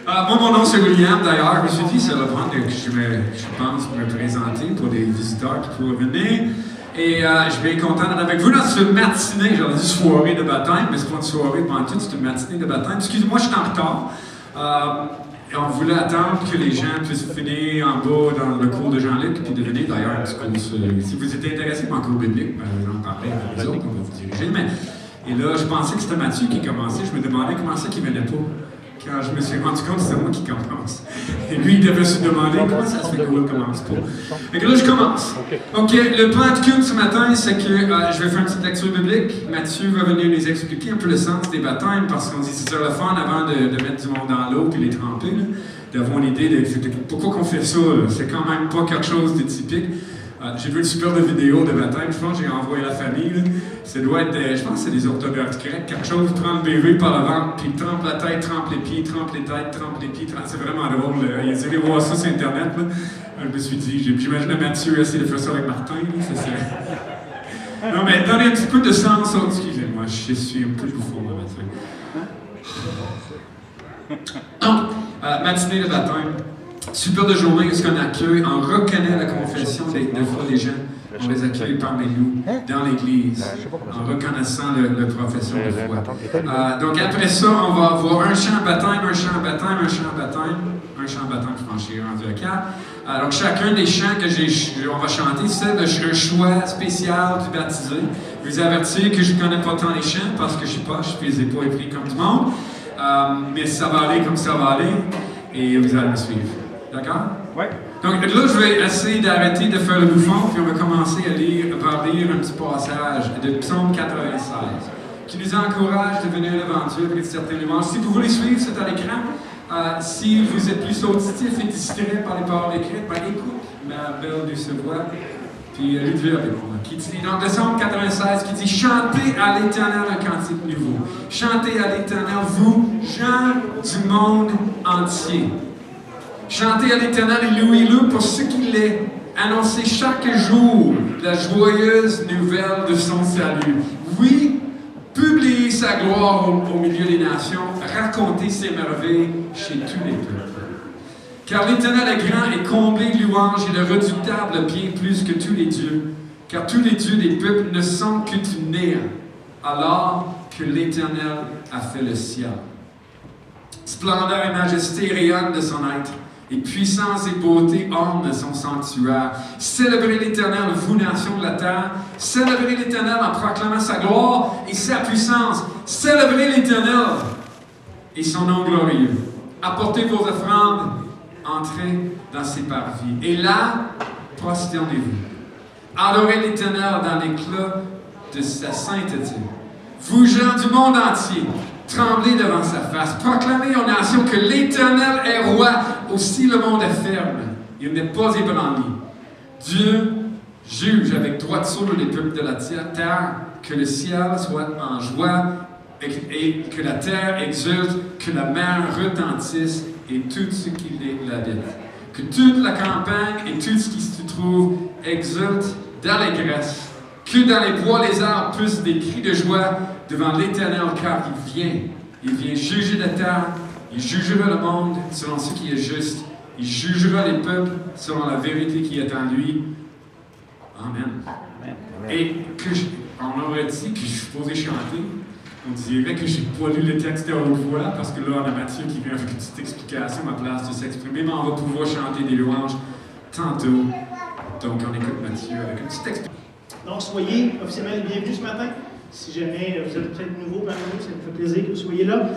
Moi, mon nom, c'est William, d'ailleurs. Je me suis dit, c'est le fun que je pense me présenter pour des visiteurs qui pourraient venir. Et je suis bien content d'être avec vous dans ce matinée, j'aurais dit soirée de baptême, mais c'est pas une soirée pendant tout, c'est une matinée de baptême. Excusez-moi, je suis en retard. Et on voulait attendre que les gens puissent finir en bas dans le cours de Jean-Luc, puis devenir d'ailleurs un petit cours. Si vous êtes intéressé par le cours biblique, j'en parlais avec les autres, on va vous diriger. Et là, je pensais que c'était Mathieu qui commençait, je me demandais comment ça qu'il venait pas. Quand je me suis rendu compte que c'était moi qui commence. Et lui, il devait se demander comment ça se fait qu'on ne commence pas. Et que là, je commence. OK, le plan de culte ce matin, c'est que je vais faire une petite lecture biblique. Mathieu va venir nous expliquer un peu le sens des baptêmes, parce qu'on dit que c'est le fun avant de mettre du monde dans l'eau et les tremper, d'avoir une idée de pourquoi on fait ça. C'est quand même pas quelque chose de typique. J'ai vu une super vidéo de baptême, je pense que j'ai envoyé à la famille. Là. Ça doit être, je pense que c'est des orthographes grecs, quelque chose, prend le bébé par le ventre, puis trempe la tête, trempe les pieds, trempe les têtes, trempe les pieds. C'est vraiment drôle. Ils allaient voir ça sur Internet. Là. Je me suis dit, j'imagine Mathieu essayer de faire ça avec Martin. Non, mais donnez un petit peu de sens. Oh, excusez-moi, je suis un peu bouffon le matin. Donc, matinée de baptême. Super de journée, est-ce qu'on accueille, on reconnaît la confession des foi des gens, on les accueille parmi nous, dans l'Église, en reconnaissant la profession de foi. Donc après ça, on va avoir un chant baptême, un chant baptême, un chant baptême, un chant baptême, je pense que j'ai rendu à 4. Donc chacun des chants que on va chanter, c'est un choix spécial du baptisé. Je vous avertis que je ne connais pas tant les chants, parce que je ne les ai pas écrits comme tout le monde, mais ça va aller comme ça va aller, et vous allez me suivre. D'accord? Oui. Donc là, je vais essayer d'arrêter de faire le bouffon, puis on va commencer à lire un petit passage de Psaume 96, qui nous encourage de venir devant Dieu avec certains éléments. Si vous voulez suivre, c'est à l'écran. Si vous êtes plus auditif et distrait par les paroles écrites, écoute ma belle douce voix, puis Ludwig avec moi. Qui dit, donc le Psaume 96 qui dit « Chantez à l'Éternel un cantique nouveau. Chantez à l'Éternel, vous, gens du monde entier. » Chantez à l'Éternel et louez-le pour ce qu'il est. Annoncez chaque jour la joyeuse nouvelle de son salut. Oui, publiez sa gloire au milieu des nations. Racontez ses merveilles chez tous les peuples. Car l'Éternel est grand et comblé de louanges et le redoutable bien plus que tous les dieux. Car tous les dieux des peuples ne sont que du néant, alors que l'Éternel a fait le ciel. Splendeur et majesté rayonnent de son être. Et puissance et beauté ornent de son sanctuaire. Célébrez l'Éternel, vous, nations de la terre. Célébrez l'Éternel en proclamant sa gloire et sa puissance. Célébrez l'Éternel et son nom glorieux. Apportez vos offrandes, entrez dans ses parvis. Et là, prosternez-vous. Adorez l'Éternel dans l'éclat de sa sainteté. Vous, gens du monde entier, tremblez devant sa face. Proclamez aux nations que l'Éternel est roi. Aussi le monde est ferme. Il n'est pas ébranlé. Dieu juge avec droiture les peuples de la terre. Que le ciel soit en joie et que la terre exulte, que la mer retentisse et tout ce qui l'habite. Que toute la campagne et tout ce qui se trouve exulte d'allégresse. Que dans les bois les arbres poussent des cris de joie devant l'Éternel, car il vient juger la terre, il jugera le monde selon ce qui est juste, il jugera les peuples selon la vérité qui est en lui. Amen. Et on aurait dit que je suis supposé chanter, on dirait que je n'ai pas lu le texte à haute voix, parce que là, on a Mathieu qui vient avec une petite explication à place de s'exprimer, mais on va pouvoir chanter des louanges tantôt. Donc, on écoute Mathieu avec une petite explication. Donc, soyez officiellement les bienvenus ce matin. Si jamais vous êtes peut-être nouveau parmi nous, ça me fait plaisir que vous soyez là.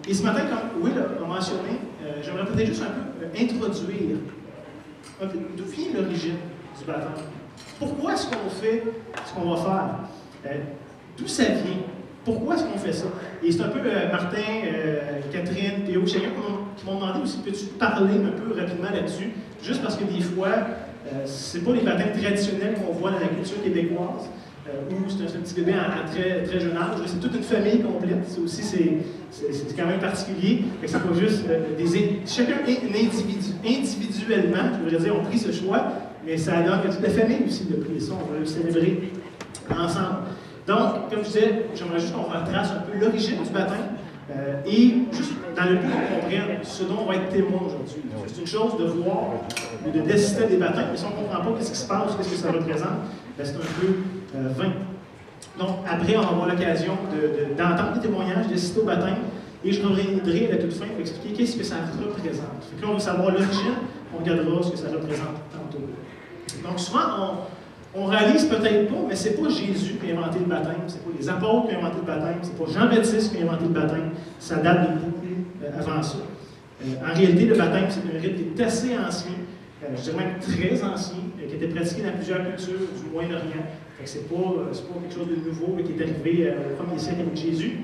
Et ce matin, comme Will a mentionné, j'aimerais peut-être juste un peu introduire d'où vient l'origine du baptême. Pourquoi est-ce qu'on fait ce qu'on va faire? D'où ça vient? Pourquoi est-ce qu'on fait ça? Et c'est un peu Martin, Catherine, Théo, chacun qui m'ont demandé aussi, peux-tu parler un peu rapidement là-dessus? Juste parce que des fois, c'est pas les baptêmes traditionnels qu'on voit dans la culture québécoise, où c'est un petit bébé à très, très jeune âge. C'est toute une famille complète. C'est aussi, c'est quand même particulier. C'est pas juste chacun individuellement, je voudrais dire, ont pris ce choix, mais ça donne que toute la famille aussi de pris ça. On va le célébrer ensemble. Donc, comme je disais, j'aimerais juste qu'on retrace un peu l'origine du baptême et juste dans le but qu'on comprenne ce dont on va être témoin aujourd'hui. C'est une chose de voir ou de d'assister à des baptêmes, mais si on ne comprend pas ce qui se passe, qu'est-ce que ça représente, ben c'est un peu vain. Donc, après, on va avoir l'occasion d'entendre des témoignages, d'assister au baptême, et je reviendrai à la toute fin pour expliquer qu'est-ce que ça représente. Fait que là, on veut savoir l'origine, on regardera ce que ça représente tantôt. Donc, souvent, on réalise peut-être pas, mais c'est pas Jésus qui a inventé le baptême, c'est pas les apôtres qui ont inventé le baptême, c'est pas Jean-Baptiste qui a inventé le baptême, ça date de beaucoup avant ça. En réalité, le baptême, c'est un rite qui est assez ancien, je dirais même très ancien, qui était pratiqué dans plusieurs cultures du Moyen-Orient. C'est pas quelque chose de nouveau qui est arrivé au 1er siècle avec Jésus.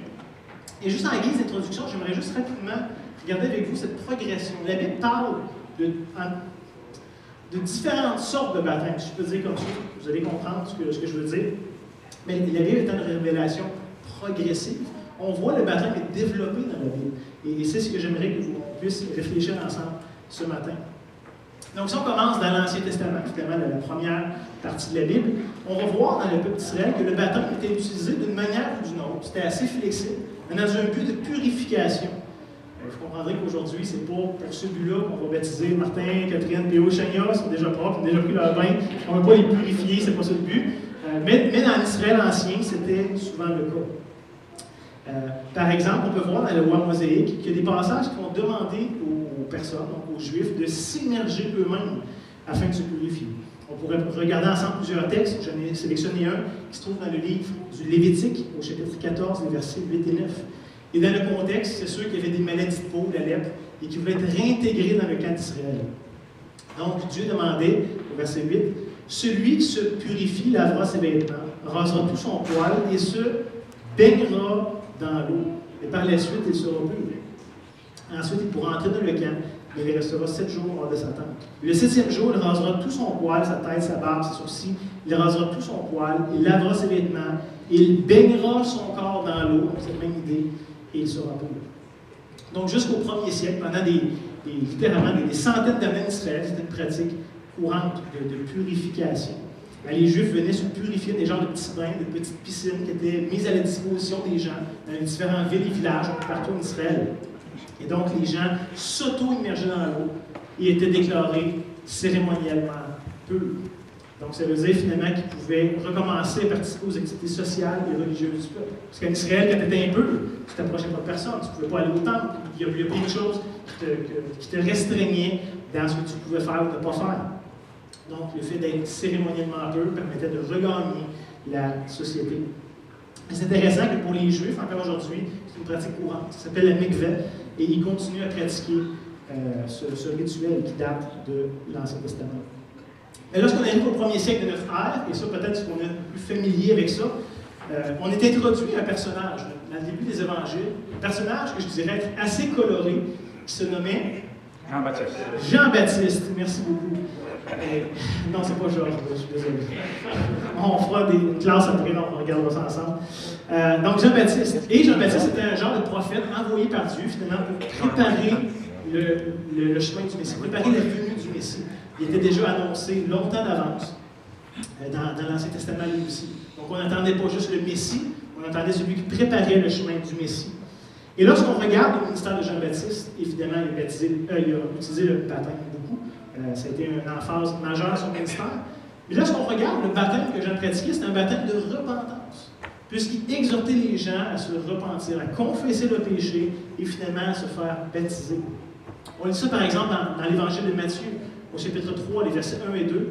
Et juste en guise d'introduction, j'aimerais juste rapidement regarder avec vous cette progression. La Bible parle de différentes sortes de baptêmes, si je peux dire comme ça. Vous allez comprendre ce que je veux dire. Mais la Bible étant une révélation progressive, on voit le baptême est développé dans la Bible. Et c'est ce que j'aimerais que vous puissiez réfléchir ensemble ce matin. Donc, si on commence dans l'Ancien Testament, finalement, la première partie de la Bible, on va voir dans le peuple d'Israël que le baptême était utilisé d'une manière ou d'une autre. C'était assez flexible, mais dans un but de purification. Vous comprendrez qu'aujourd'hui, c'est pas pour ce but-là qu'on va baptiser Martin, Catherine, Théo, Chania, ils sont déjà propres, ils ont déjà pris leur bain. On ne va pas les purifier, c'est pas ça le but. Mais dans l'Israël ancien, c'était souvent le cas. Par exemple, on peut voir dans la loi mosaïque qu'il y a des passages qui vont demander aux personnes, donc aux Juifs, de s'immerger eux-mêmes afin de se purifier. On pourrait regarder ensemble plusieurs textes. J'en ai sélectionné un qui se trouve dans le livre du Lévitique, au chapitre 14, les versets 8 et 9. Et dans le contexte, c'est ceux qui avaient des maladies de peau, la lèpre, et qui voulaient être réintégrés dans le camp d'Israël. Donc, Dieu demandait, au verset 8, « Celui qui se purifie lavera ses vêtements, rasera tout son poil et se baignera dans l'eau. Et par la suite, il sera pur. Ensuite, il pourra entrer dans le camp, mais il restera 7 jours hors de sa tente. Le 7e jour, il rasera tout son poil, sa tête, sa barbe, ses sourcils. Il rasera tout son poil, il lavera ses vêtements, il baignera son corps dans l'eau, cette même idée, et il sera pur. » Donc, jusqu'au 1er siècle, pendant littéralement des centaines d'années d'Israël, c'était une pratique courante de purification. Les Juifs venaient se purifier des genres de petits bains, de petites piscines qui étaient mises à la disposition des gens dans les différentes villes et villages partout en Israël. Et donc, les gens s'auto-immergeaient dans l'eau et étaient déclarés cérémoniellement purs. Donc, ça veut dire finalement qu'ils pouvaient recommencer à participer aux activités sociales et religieuses du peuple. Parce qu'en Israël, quand tu étais impur, tu ne t'approchais pas de personne, tu ne pouvais pas aller au temple. Il y a plein de choses qui te restreignaient dans ce que tu pouvais faire ou ne pas faire. Donc, le fait d'être cérémoniellement pur permettait de regagner la société. C'est intéressant que pour les Juifs, encore aujourd'hui, c'est une pratique courante. Ça s'appelle la mikveh, et ils continuent à pratiquer ce rituel qui date de l'Ancien Testament. Mais lorsqu'on arrive au 1er siècle de notre ère, et ça peut-être qu'on est plus familier avec ça, on est introduit à un personnage, dans le début des évangiles, un personnage que je dirais être assez coloré, qui se nommait Jean-Baptiste. Jean-Baptiste, merci beaucoup. Non, c'est pas Georges, je suis désolé. On fera une classe après, on regardera ça ensemble. Donc, Jean-Baptiste. Et Jean-Baptiste était un genre de prophète envoyé par Dieu, finalement, pour préparer le chemin du Messie, préparer la venue du Messie. Il était déjà annoncé longtemps d'avance dans l'Ancien Testament, lui aussi. Donc, on n'entendait pas juste le Messie, on entendait celui qui préparait le chemin du Messie. Et lorsqu'on regarde le ministère de Jean-Baptiste, évidemment, il a utilisé le baptême beaucoup. Ça a été une emphase majeure à son ministère. Mais lorsqu'on regarde le baptême que Jean pratiquait, c'est un baptême de repentance, puisqu'il exhortait les gens à se repentir, à confesser le péché et finalement à se faire baptiser. On lit ça par exemple dans l'Évangile de Matthieu, au chapitre 3, les versets 1 et 2,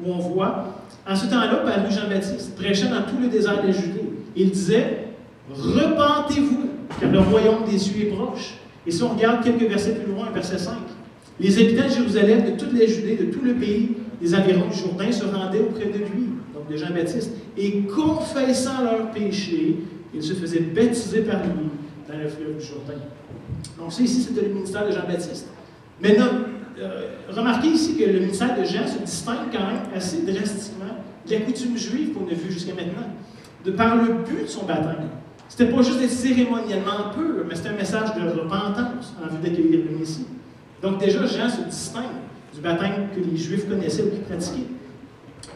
où on voit, en ce temps-là, parut Jean-Baptiste, prêchant dans tout le désert de la Judée. Il disait, « Repentez-vous, car le royaume des cieux est proche. » Et si on regarde quelques versets plus loin, verset 5, « Les habitants de Jérusalem, de toute la Judée, de tout le pays, des environs du Jourdain, se rendaient auprès de lui, donc de Jean-Baptiste, et confessant leurs péchés, ils se faisaient baptiser par lui dans le fleuve du Jourdain. » Donc ça, ici, c'était le ministère de Jean-Baptiste. Maintenant, remarquez ici que le ministère de Jean se distingue quand même assez drastiquement de la coutume juive qu'on a vue jusqu'à maintenant, par le but de son baptême. C'était pas juste d'être cérémoniellement pur, mais c'était un message de repentance en vue d'accueillir le Messie. Donc déjà, Jean se distingue du baptême que les Juifs connaissaient ou qu'ils pratiquaient.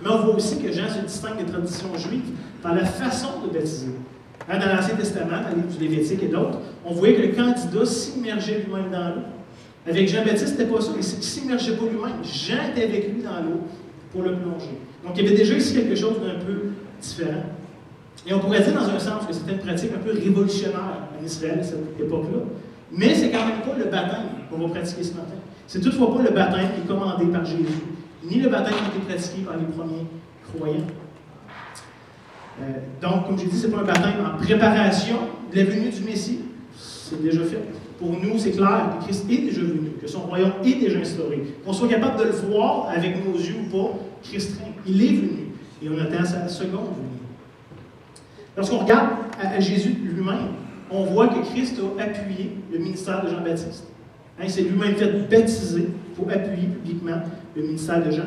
Mais on voit aussi que Jean se distingue des traditions juives par la façon de baptiser. Dans l'Ancien Testament, dans les livres du Lévitique et d'autres, on voyait que le candidat s'immergeait lui-même dans l'eau. Avec Jean-Baptiste, c'était pas ça. Il ne s'immergeait pas lui-même. Jean était avec lui dans l'eau pour le plonger. Donc, il y avait déjà ici quelque chose d'un peu différent. Et on pourrait dire dans un sens que c'était une pratique un peu révolutionnaire en Israël à cette époque-là. Mais c'est quand même pas le baptême qu'on va pratiquer ce matin. C'est toutefois pas le baptême qui est commandé par Jésus, ni le baptême qui a été pratiqué par les premiers croyants. Donc, comme j'ai dit, ce n'est pas un baptême en préparation de la venue du Messie. C'est déjà fait. Pour nous, c'est clair que Christ est déjà venu, que son royaume est déjà instauré. Qu'on soit capable de le voir avec nos yeux ou pas, Christ règne. Il est venu. Et on attend sa seconde venue. Lorsqu'on regarde à Jésus lui-même, on voit que Christ a appuyé le ministère de Jean-Baptiste. Il s'est lui-même fait baptiser pour appuyer publiquement le ministère de Jean.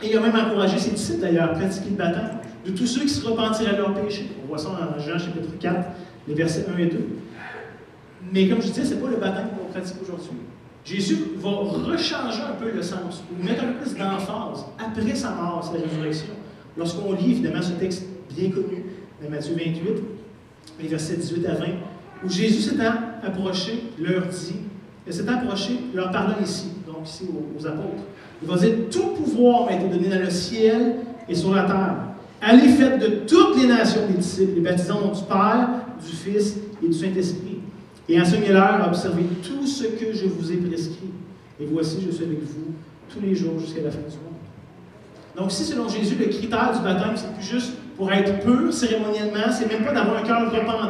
Et il a même encouragé ses disciples d'ailleurs à pratiquer le baptême de tous ceux qui se repentiraient de leurs péchés. On voit ça dans Jean chapitre 4, les versets 1 et 2. Mais comme je disais, ce n'est pas le baptême qu'on pratique aujourd'hui. Jésus va rechanger un peu le sens, ou mettre un peu plus d'emphase après sa mort, sa résurrection. Lorsqu'on lit évidemment ce texte bien connu de Matthieu 28, les versets 18 à 20, où Jésus s'étant approché, leur parlant ici, donc ici aux apôtres. Il va dire, tout pouvoir m'a été donné dans le ciel et sur la terre. Allez, faites de toutes les nations des disciples, les baptisant au nom du Père, du Fils et du Saint-Esprit. Et enseignez-leur à observer tout ce que je vous ai prescrit. Et voici, je suis avec vous tous les jours jusqu'à la fin du monde. Donc, si selon Jésus, le critère du baptême, c'est plus juste pour être pur cérémoniellement, c'est même pas d'avoir un cœur repentant,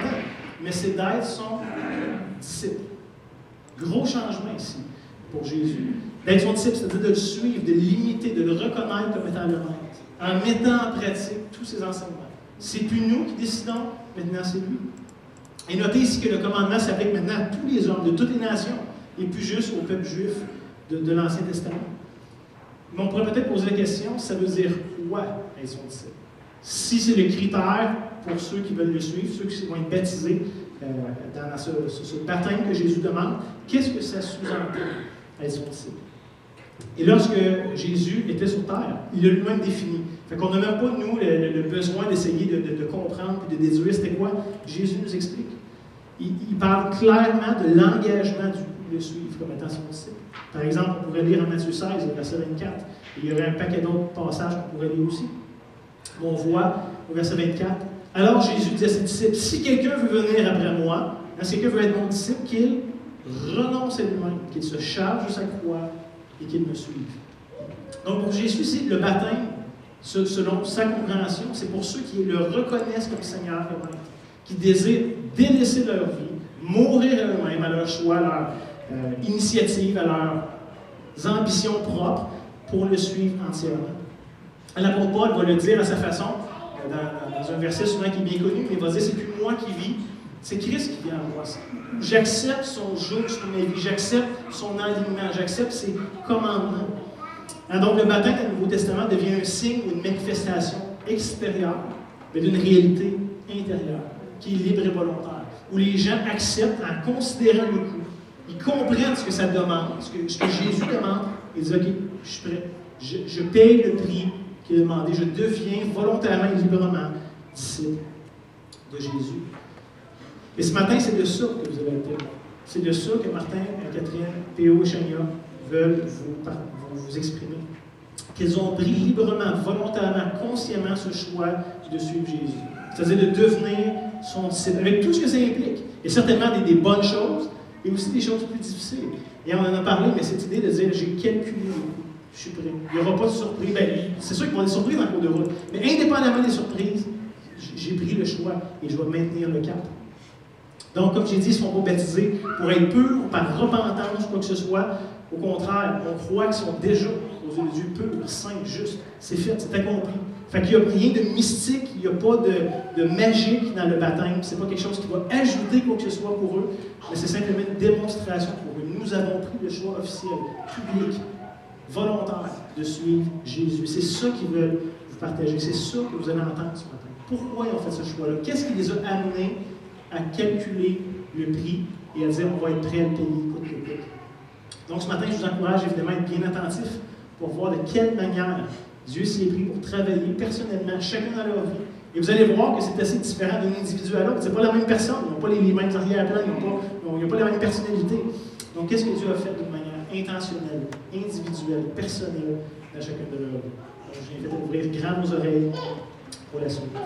mais c'est d'être son disciple. Gros changement ici pour Jésus. D'être son disciple, c'est-à-dire de le suivre, de l'imiter, de le reconnaître comme étant le maître, en mettant en pratique tous ses enseignements. C'est plus nous qui décidons, maintenant c'est lui. Et notez ici que le commandement s'applique maintenant à tous les hommes de toutes les nations, et plus juste au peuple juif de l'Ancien Testament. Mais on pourrait peut-être poser la question, ça veut dire quoi être son disciple? Si c'est le critère pour ceux qui veulent le suivre, ceux qui vont être baptisés dans ce baptême que Jésus demande, qu'est-ce que ça sous-entend être son disciple? Et lorsque Jésus était sur terre, il l'a lui-même défini. Fait qu'on n'a même pas, nous, le besoin d'essayer de comprendre et de déduire c'était quoi. Jésus nous explique. Il parle clairement de l'engagement de le suivre comme étant son disciple. Par exemple, on pourrait lire en Matthieu 16, verset 24. Et il y aurait un paquet d'autres passages qu'on pourrait lire aussi. On voit au verset 24. Alors Jésus dit à ses disciples, si quelqu'un veut venir après moi, si quelqu'un veut être mon disciple, qu'il renonce à lui-même, qu'il se charge de sa croix et qu'il me suive. Donc pour Jésus, c'est le baptême, selon sa compréhension, c'est pour ceux qui le reconnaissent comme Seigneur et Maître, qui désirent délaisser leur vie, mourir à eux-mêmes, à leur choix, à leur initiative, à leurs ambitions propres, pour le suivre entièrement. L'apôtre Paul va le dire à sa façon, dans un verset souvent qui est bien connu, mais il va dire, c'est plus moi qui vis, c'est Christ qui vient à moi. J'accepte son joug sur ma vie, j'accepte son alignement, j'accepte ses commandements. Donc le baptême dans le Nouveau Testament devient un signe ou une manifestation extérieure, mais d'une réalité intérieure, qui est libre et volontaire, où les gens acceptent en considérant le coût. Ils comprennent ce que ça demande, ce que Jésus demande, et disent, OK, je suis prêt, je paye le prix qu'il a demandé, je deviens volontairement et librement disciple de Jésus. Et ce matin, c'est de ça que vous avez été. C'est de ça que Martin, Catherine, Théo et Chania veulent vous exprimer. Qu'ils ont pris librement, volontairement, consciemment ce choix de suivre Jésus. C'est-à-dire de devenir son disciple, avec tout ce que ça implique. Et certainement des bonnes choses, et aussi des choses plus difficiles. Et on en a parlé, mais cette idée de dire, j'ai calculé le coût, je suis prêt. Il n'y aura pas de surprise. C'est sûr qu'il y aura des surprises dans le cours de route. Mais indépendamment des surprises, j'ai pris le choix et je vais maintenir le cap. Donc, comme j'ai dit, ils ne sont pas baptisés pour être purs, par repentance, quoi que ce soit. Au contraire, on croit qu'ils sont déjà, aux yeux de Dieu, purs, saints, justes. C'est fait, c'est accompli. Fait qu'il n'y a rien de mystique, il n'y a pas de magique dans le baptême. Ce n'est pas quelque chose qui va ajouter quoi que ce soit pour eux, mais c'est simplement une démonstration pour eux. Nous avons pris le choix officiel, public, volontaire, de suivre Jésus. C'est ça qu'ils veulent vous partager. C'est ça que vous allez entendre ce matin. Pourquoi ils ont fait ce choix-là? Qu'est-ce qui les a amenés à calculer le prix et à dire on va être prêt à le payer coûte que coûte? Donc ce matin, je vous encourage évidemment à être bien attentif pour voir de quelle manière Dieu s'y est pris pour travailler personnellement, chacun dans leur vie, Et vous allez voir que c'est assez différent d'un individu à l'autre. Ce n'est pas la même personne, ils n'ont pas les mêmes arrière-plans, ils n'ont pas la même personnalité. Donc, qu'est-ce que Dieu a fait d'une manière intentionnelle, individuelle, personnelle dans chacun de leurs vies? Donc, je viens d'ouvrir grand vos oreilles pour la suite.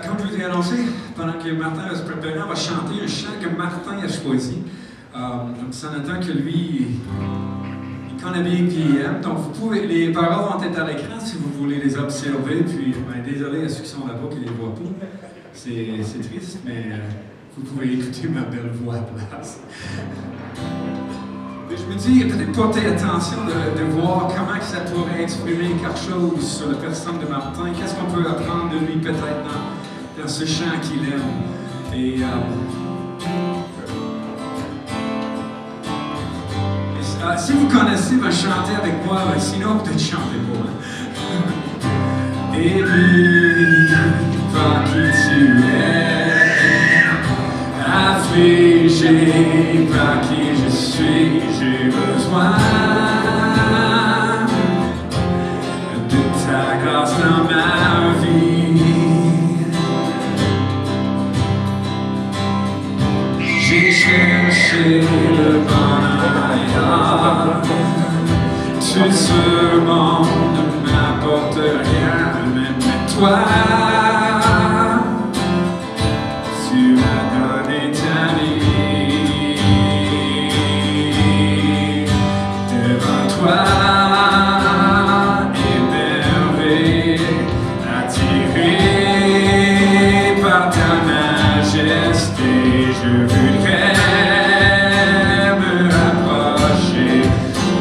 Comme je vous ai annoncé, pendant que Martin va se préparer, on va chanter un chant que Martin a choisi. Donc, ça entend que lui, il connaît bien qui il aime. Donc, les paroles vont être à l'écran si vous voulez les observer. Puis, désolé à ceux qui sont là-bas qui ne les voient pas. C'est triste, mais vous pouvez écouter ma belle voix à la place. Je me dis, peut-être porter attention de voir comment ça pourrait exprimer quelque chose sur la personne de Martin. Qu'est-ce qu'on peut apprendre de lui peut-être dans ce chant qu'il aime. Et si vous connaissez, chantez avec moi. Sinon, peut-être chantez pas. Et lui, par qui tu es, affligé par qui je suis, j'ai besoin de ta grâce dans ma vie. J'ai cherché le bonheur ailleurs, tout ce monde ne m'apporte rien, mais toi, tu m'as donné ta vie. Devant toi, émerveillé, attiré par ta majesté, je voudrais me rapprocher.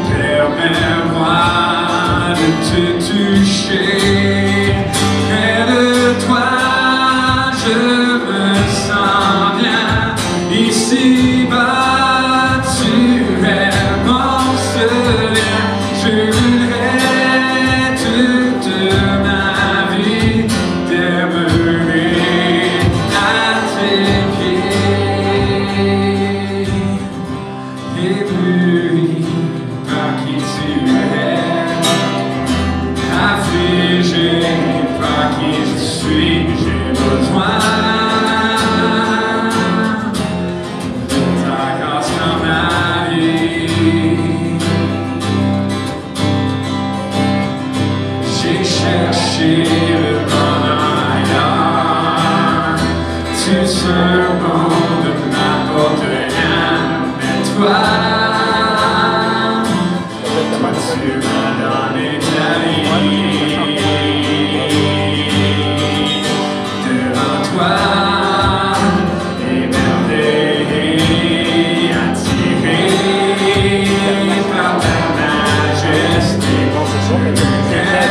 Permets-moi de te toucher. Près de toi, je me sens bien. Ici-bas, tu es mon seul lien. Je voudrais toute ma vie demeurer à tes pieds. Ébloui par qui tu es, affligé par qui je suis, j'ai besoin de ta grâce dans ma vie. J'ai cherché le bonheur ailleurs, tout ce monde ne m'apporte rien, mais toi, tu m'as donné ta vie. Devant toi, émerveillé, attiré par ta majesté, je voudrais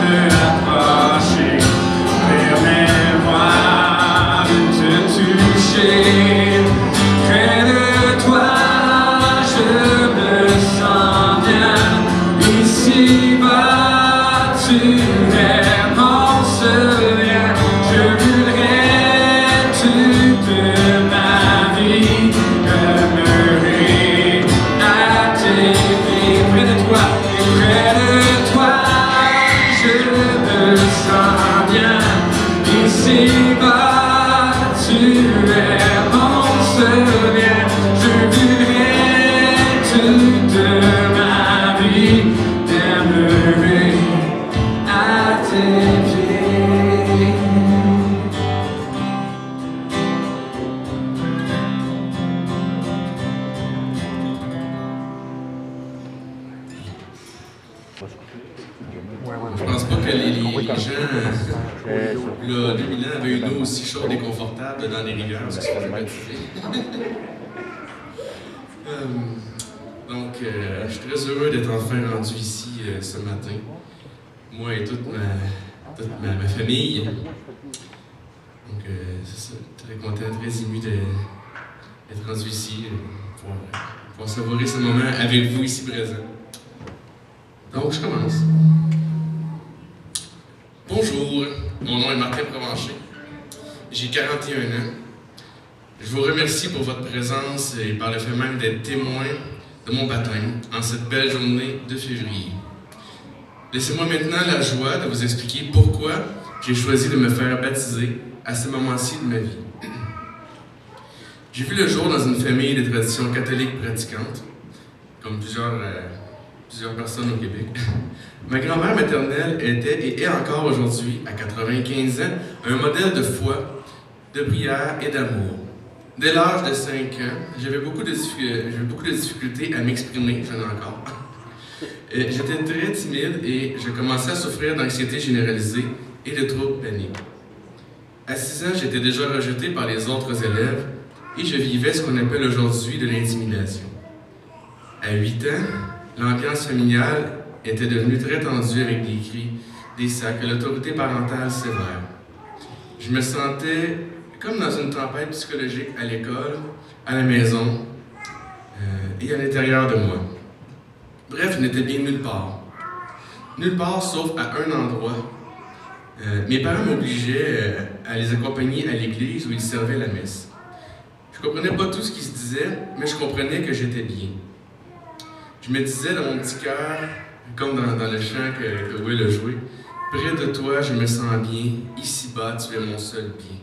me rapprocher. Permets-moi de te toucher. Près de toi, je me sens bien. Ici-bas, tu es mon seul lien. Je voudrais toute ma vie demeurer à tes pieds. Près de toi, et près de toi, je me sens bien. Ici-bas, tu es mon seul lien. Je voudrais toute ma vie demeurer à tes pieds. Je pense pas que les gens, là, 2000 ans, avaient une eau aussi chaude et confortable dans les rivières, parce que c'est pas Donc, je suis très heureux d'être enfin rendu ici ce matin, moi et toute ma famille. Donc, c'est ça, très content, très ému d'être rendu ici, pour savourer ce moment avec vous ici présents. Donc, je commence. Martin Provencher. J'ai 41 ans. Je vous remercie pour votre présence et par le fait même d'être témoin de mon baptême en cette belle journée de février. Laissez-moi maintenant la joie de vous expliquer pourquoi j'ai choisi de me faire baptiser à ce moment-ci de ma vie. J'ai vu le jour dans une famille de tradition catholique pratiquante, comme plusieurs personnes au Québec. Ma grand-mère maternelle était et est encore aujourd'hui, à 95 ans, un modèle de foi, de prière et d'amour. Dès l'âge de 5 ans, j'avais beaucoup de difficultés à m'exprimer, j'en ai encore. J'étais très timide et je commençais à souffrir d'anxiété généralisée et de troubles paniques. À 6 ans, j'étais déjà rejeté par les autres élèves et je vivais ce qu'on appelle aujourd'hui de l'intimidation. À 8 ans, l'ambiance familiale était devenue très tendue avec des cris, des sacs, l'autorité parentale sévère. Je me sentais comme dans une tempête psychologique à l'école, à la maison et à l'intérieur de moi. Bref, je n'étais bien nulle part. Nulle part sauf à un endroit. Mes parents m'obligeaient à les accompagner à l'église où ils servaient la messe. Je ne comprenais pas tout ce qui se disait, mais je comprenais que j'étais bien. Je me disais dans mon petit cœur, comme dans le chant que Will a joué, « Près de toi, je me sens bien, ici-bas, tu es mon seul bien. »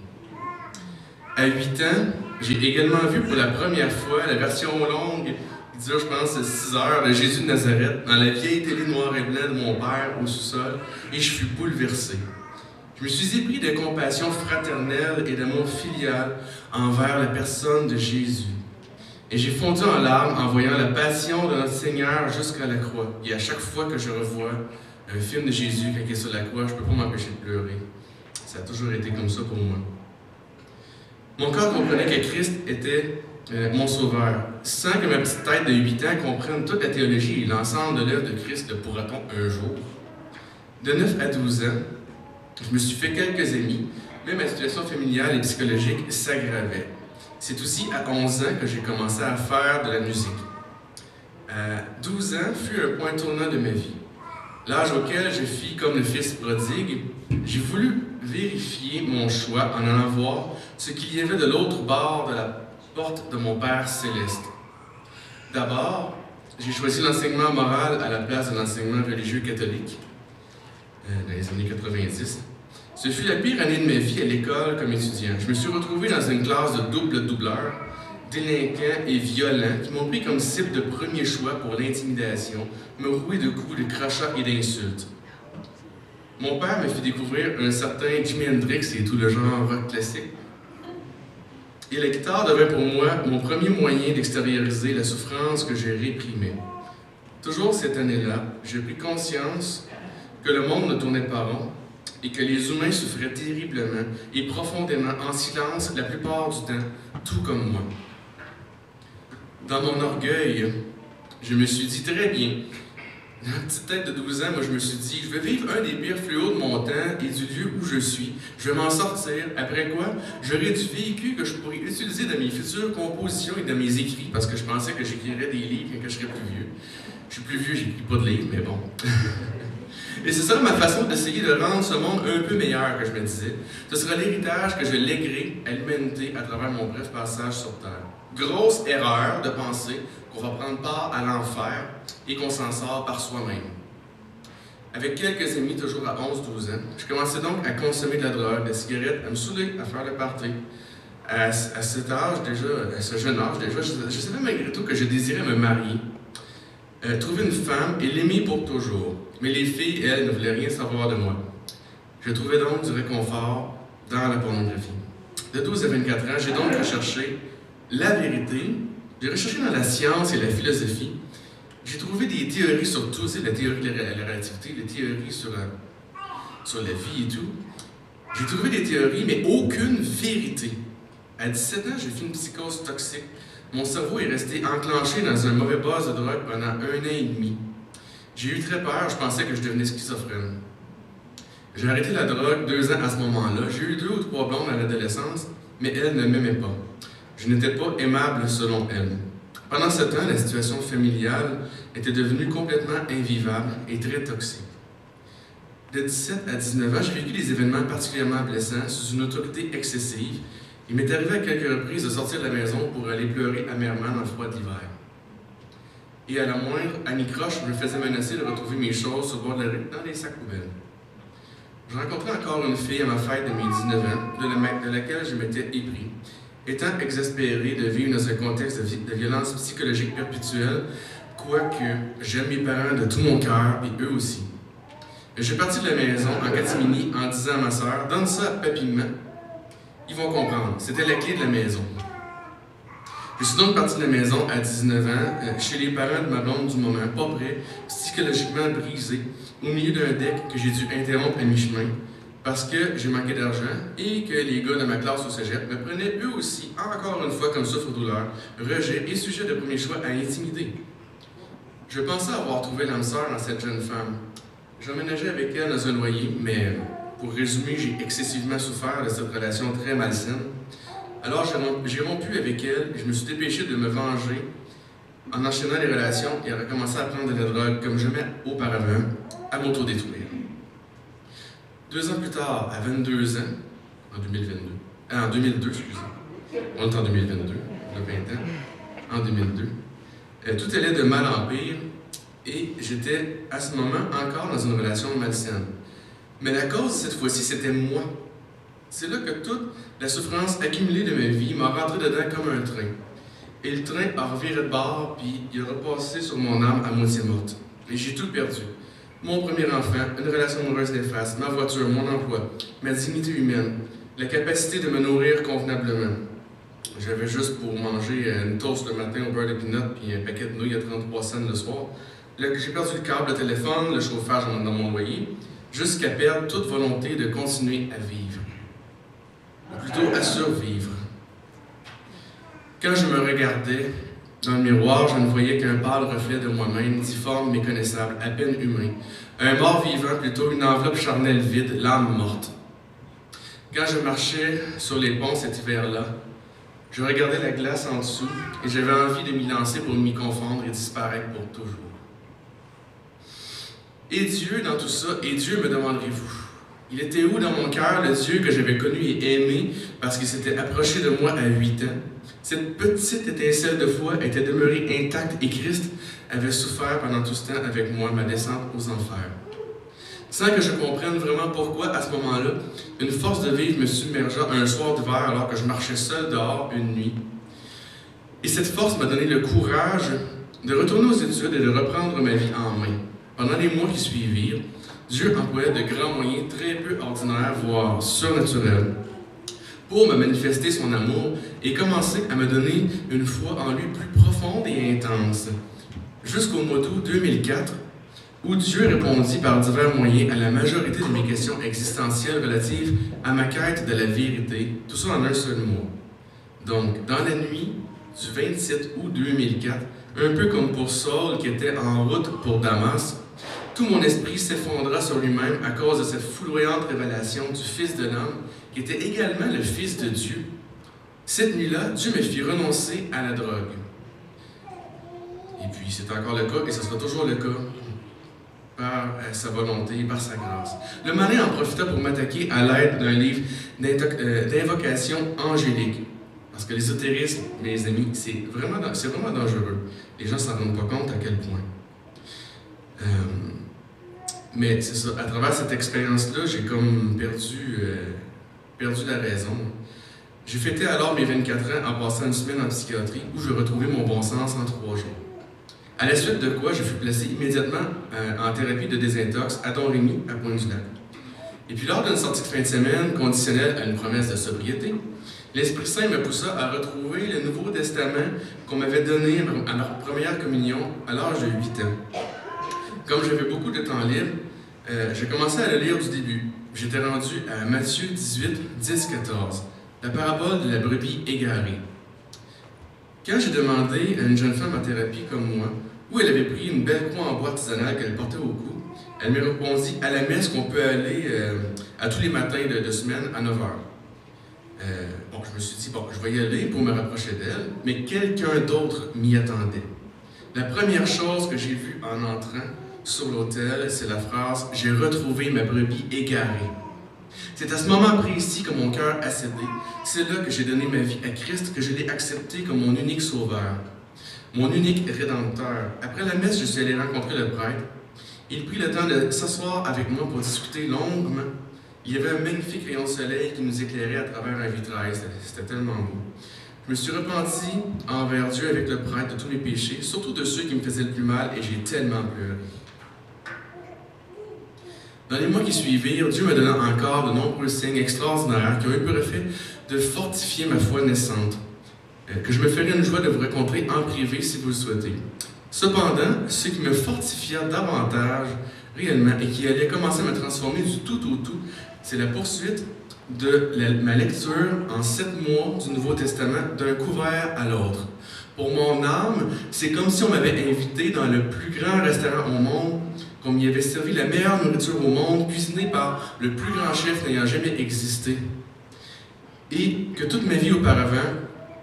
À 8 ans, j'ai également vu pour la première fois la version longue, qui dure, je pense, 6 heures, de Jésus de Nazareth, dans la vieille télé noir et blanc de mon père au sous-sol, et je fus bouleversé. Je me suis épris de compassion fraternelle et d'amour filial envers la personne de Jésus. Et j'ai fondu en larmes en voyant la passion de notre Seigneur jusqu'à la croix. Et à chaque fois que je revois un film de Jésus quand il est sur la croix, je ne peux pas m'empêcher de pleurer. Ça a toujours été comme ça pour moi. Mon cœur comprenait que Christ était mon sauveur, sans que ma petite tête de 8 ans comprenne toute la théologie et l'ensemble de l'œuvre de Christ, le pourra-t-on un jour. De 9 à 12 ans, je me suis fait quelques amis, mais ma situation familiale et psychologique s'aggravait. C'est aussi à 11 ans que j'ai commencé à faire de la musique. 12 ans fut un point tournant de ma vie. L'âge auquel je fis comme le fils prodigue, j'ai voulu vérifier mon choix en allant voir ce qu'il y avait de l'autre bord de la porte de mon Père céleste. D'abord, j'ai choisi l'enseignement moral à la place de l'enseignement religieux catholique dans les années 90. Ce fut la pire année de ma vie à l'école comme étudiant. Je me suis retrouvé dans une classe de double doubleurs, délinquants et violents, qui m'ont pris comme cible de premier choix pour l'intimidation, me rouer de coups, de crachats et d'insultes. Mon père m'a fait découvrir un certain Jimi Hendrix et tout le genre rock classique. Et la guitare devint pour moi mon premier moyen d'extérioriser la souffrance que j'ai réprimée. Toujours cette année-là, j'ai pris conscience que le monde ne tournait pas rond et que les humains souffraient terriblement et profondément en silence la plupart du temps, tout comme moi. Dans mon orgueil, je me suis dit très bien. Dans la petite tête de 12 ans, moi je me suis dit, je vais vivre un des pires fléaux de mon temps et du lieu où je suis. Je vais m'en sortir. Après quoi, j'aurai du véhicule que je pourrais utiliser dans mes futures compositions et dans mes écrits, parce que je pensais que j'écrirais des livres quand je serais plus vieux. Je suis plus vieux, j'écris pas de livres, mais bon. Et c'est ça ma façon d'essayer de rendre ce monde un peu meilleur, que je me disais. Ce sera l'héritage que je léguerai à l'humanité à travers mon bref passage sur Terre. Grosse erreur de penser qu'on va prendre part à l'enfer et qu'on s'en sort par soi-même. Avec quelques amis, toujours à 11-12 ans, je commençais donc à consommer de la drogue, de la cigarette, à me saouler, à faire le party. À cet âge déjà, à ce jeune âge déjà, je savais malgré tout que je désirais me marier, trouver une femme et l'aimer pour toujours. Mais les filles, elles, ne voulaient rien savoir de moi. Je trouvais donc du réconfort dans la pornographie. De 12 à 24 ans, j'ai donc recherché la vérité. J'ai recherché dans la science et la philosophie. J'ai trouvé des théories sur tout, c'est la théorie de la relativité, les théories sur la vie et tout. J'ai trouvé des théories, mais aucune vérité. À 17 ans, j'ai fait une psychose toxique. Mon cerveau est resté enclenché dans un mauvais buzz de drogue pendant 1 an et demi. J'ai eu très peur, je pensais que je devenais schizophrène. J'ai arrêté la drogue 2 ans à ce moment-là. J'ai eu 2 ou 3 blondes à l'adolescence, mais elles ne m'aimaient pas. Je n'étais pas aimable selon elles. Pendant ce temps, la situation familiale était devenue complètement invivable et très toxique. de 17 à 19 ans, j'ai vécu des événements particulièrement blessants sous une autorité excessive. Il m'est arrivé à quelques reprises de sortir de la maison pour aller pleurer amèrement dans le froid de l'hiver. Et à la moindre anicroche, je me faisais menacer de retrouver mes choses sur le bord de la rue dans des sacs poubelles. Je rencontrais encore une fille à ma fête de mes 19 ans, de laquelle je m'étais épris. Étant exaspéré de vivre dans un contexte de violence psychologique perpétuelle, quoique j'aime mes parents de tout mon cœur, et eux aussi. Je suis parti de la maison en catimini en disant à ma sœur « Donne ça à papy, maman. Ils vont comprendre. » C'était la clé de la maison. Je suis donc parti de la maison à 19 ans, chez les parents de ma blonde du moment, pas prêt, psychologiquement brisé, au milieu d'un deck que j'ai dû interrompre à mi-chemin, parce que j'ai manqué d'argent et que les gars de ma classe au cégep me prenaient eux aussi, encore une fois, comme souffre-douleur, rejet et sujet de premier choix à intimider. Je pensais avoir trouvé l'âme sœur dans cette jeune femme. J'emménageais avec elle dans un loyer, mais pour résumer, j'ai excessivement souffert de cette relation très malsaine. Alors j'ai rompu avec elle et je me suis dépêché de me venger en enchaînant les relations et à recommencer à prendre de la drogue comme jamais auparavant, à m'auto-détruire. 2 ans plus tard, à 22 ans, en 2002, excusez. On est en 2022, on a 20 ans, en 2002. Tout allait de mal en pire et j'étais à ce moment encore dans une relation malsaine. Mais la cause, cette fois-ci, c'était moi. C'est là que toute la souffrance accumulée de ma vie m'a rentré dedans comme un train. Et le train a reviré de bord, puis il a repassé sur mon âme à moitié morte. Et j'ai tout perdu. Mon premier enfant, une relation amoureuse néfaste, ma voiture, mon emploi, ma dignité humaine, la capacité de me nourrir convenablement. J'avais juste pour manger une toast le matin au beurre de peanut puis un paquet de nouilles à 33 cents le soir. J'ai perdu le câble, le téléphone, le chauffage dans mon loyer, jusqu'à perdre toute volonté de continuer à vivre. Ou plutôt à survivre. Quand je me regardais dans le miroir, je ne voyais qu'un pâle reflet de moi-même, difforme, méconnaissable, à peine humain. Un mort vivant, plutôt une enveloppe charnelle vide, l'âme morte. Quand je marchais sur les ponts cet hiver-là, je regardais la glace en dessous et j'avais envie de m'y lancer pour m'y confondre et disparaître pour toujours. Et Dieu dans tout ça, et Dieu me demanderez-vous? Il était où dans mon cœur le Dieu que j'avais connu et aimé parce qu'il s'était approché de moi à 8 ans? Cette petite étincelle de foi était demeurée intacte et Christ avait souffert pendant tout ce temps avec moi ma descente aux enfers. Sans que je comprenne vraiment pourquoi, à ce moment-là, une force de vivre me submergea un soir d'hiver alors que je marchais seul dehors une nuit. Et cette force m'a donné le courage de retourner aux études et de reprendre ma vie en main. Pendant les mois qui suivirent, Dieu employait de grands moyens très peu ordinaires, voire surnaturels, pour me manifester son amour et commencer à me donner une foi en lui plus profonde et intense. Jusqu'au mois d'août 2004, où Dieu répondit par divers moyens à la majorité de mes questions existentielles relatives à ma quête de la vérité, tout ça en un seul mois. Donc, dans la nuit du 27 août 2004, un peu comme pour Saul qui était en route pour Damas, tout mon esprit s'effondra sur lui-même à cause de cette foudroyante révélation du Fils de l'homme, qui était également le Fils de Dieu. Cette nuit-là, Dieu me fit renoncer à la drogue. Et puis, c'est encore le cas, et ce sera toujours le cas, par sa volonté et par sa grâce. Le malin en profita pour m'attaquer à l'aide d'un livre d'invocation angélique. Parce que l'ésotérisme, mes amis, c'est vraiment dangereux. Les gens ne s'en rendent pas compte à quel point. Mais c'est ça, à travers cette expérience-là, j'ai comme perdu la raison. J'ai fêté alors mes 24 ans en passant une semaine en psychiatrie où je retrouvais mon bon sens en 3 jours. À la suite de quoi, je fus placé immédiatement en thérapie de désintox à Don Rémy, à Pointe-du-Lac. Et puis lors d'une sortie de fin de semaine conditionnelle à une promesse de sobriété, l'Esprit Saint me poussa à retrouver le Nouveau Testament qu'on m'avait donné à ma première communion à l'âge de 8 ans. Comme j'avais beaucoup de temps libre, j'ai commencé à le lire du début. J'étais rendu à Matthieu 18, 10, 14, la parabole de la brebis égarée. Quand j'ai demandé à une jeune femme en thérapie comme moi, où elle avait pris une belle croix en bois artisanale qu'elle portait au cou, elle me répondit à la messe qu'on peut aller à tous les matins de semaine à 9 h. Je me suis dit, je vais y aller pour me rapprocher d'elle, mais quelqu'un d'autre m'y attendait. La première chose que j'ai vue en entrant sur l'autel, c'est la phrase « J'ai retrouvé ma brebis égarée ». C'est à ce moment précis que mon cœur a cédé. C'est là que j'ai donné ma vie à Christ, que je l'ai accepté comme mon unique sauveur, mon unique rédempteur. Après la messe, je suis allé rencontrer le prêtre. Il prit le temps de s'asseoir avec moi pour discuter longuement. Il y avait un magnifique rayon de soleil qui nous éclairait à travers un vitrail. C'était tellement beau. Je me suis repenti envers Dieu avec le prêtre de tous mes péchés, surtout de ceux qui me faisaient le plus mal, et j'ai tellement pleuré. Dans les mois qui suivirent, Dieu me donna encore de nombreux signes extraordinaires qui ont eu pour effet de fortifier ma foi naissante, que je me ferai une joie de vous raconter en privé si vous le souhaitez. Cependant, ce qui me fortifia davantage réellement et qui allait commencer à me transformer du tout au tout, c'est la poursuite de ma lecture en 7 mois du Nouveau Testament d'un couvert à l'autre. Pour mon âme, c'est comme si on m'avait invité dans le plus grand restaurant au monde, qu'on m'y avait servi la meilleure nourriture au monde, cuisinée par le plus grand chef n'ayant jamais existé. Et que toute ma vie auparavant,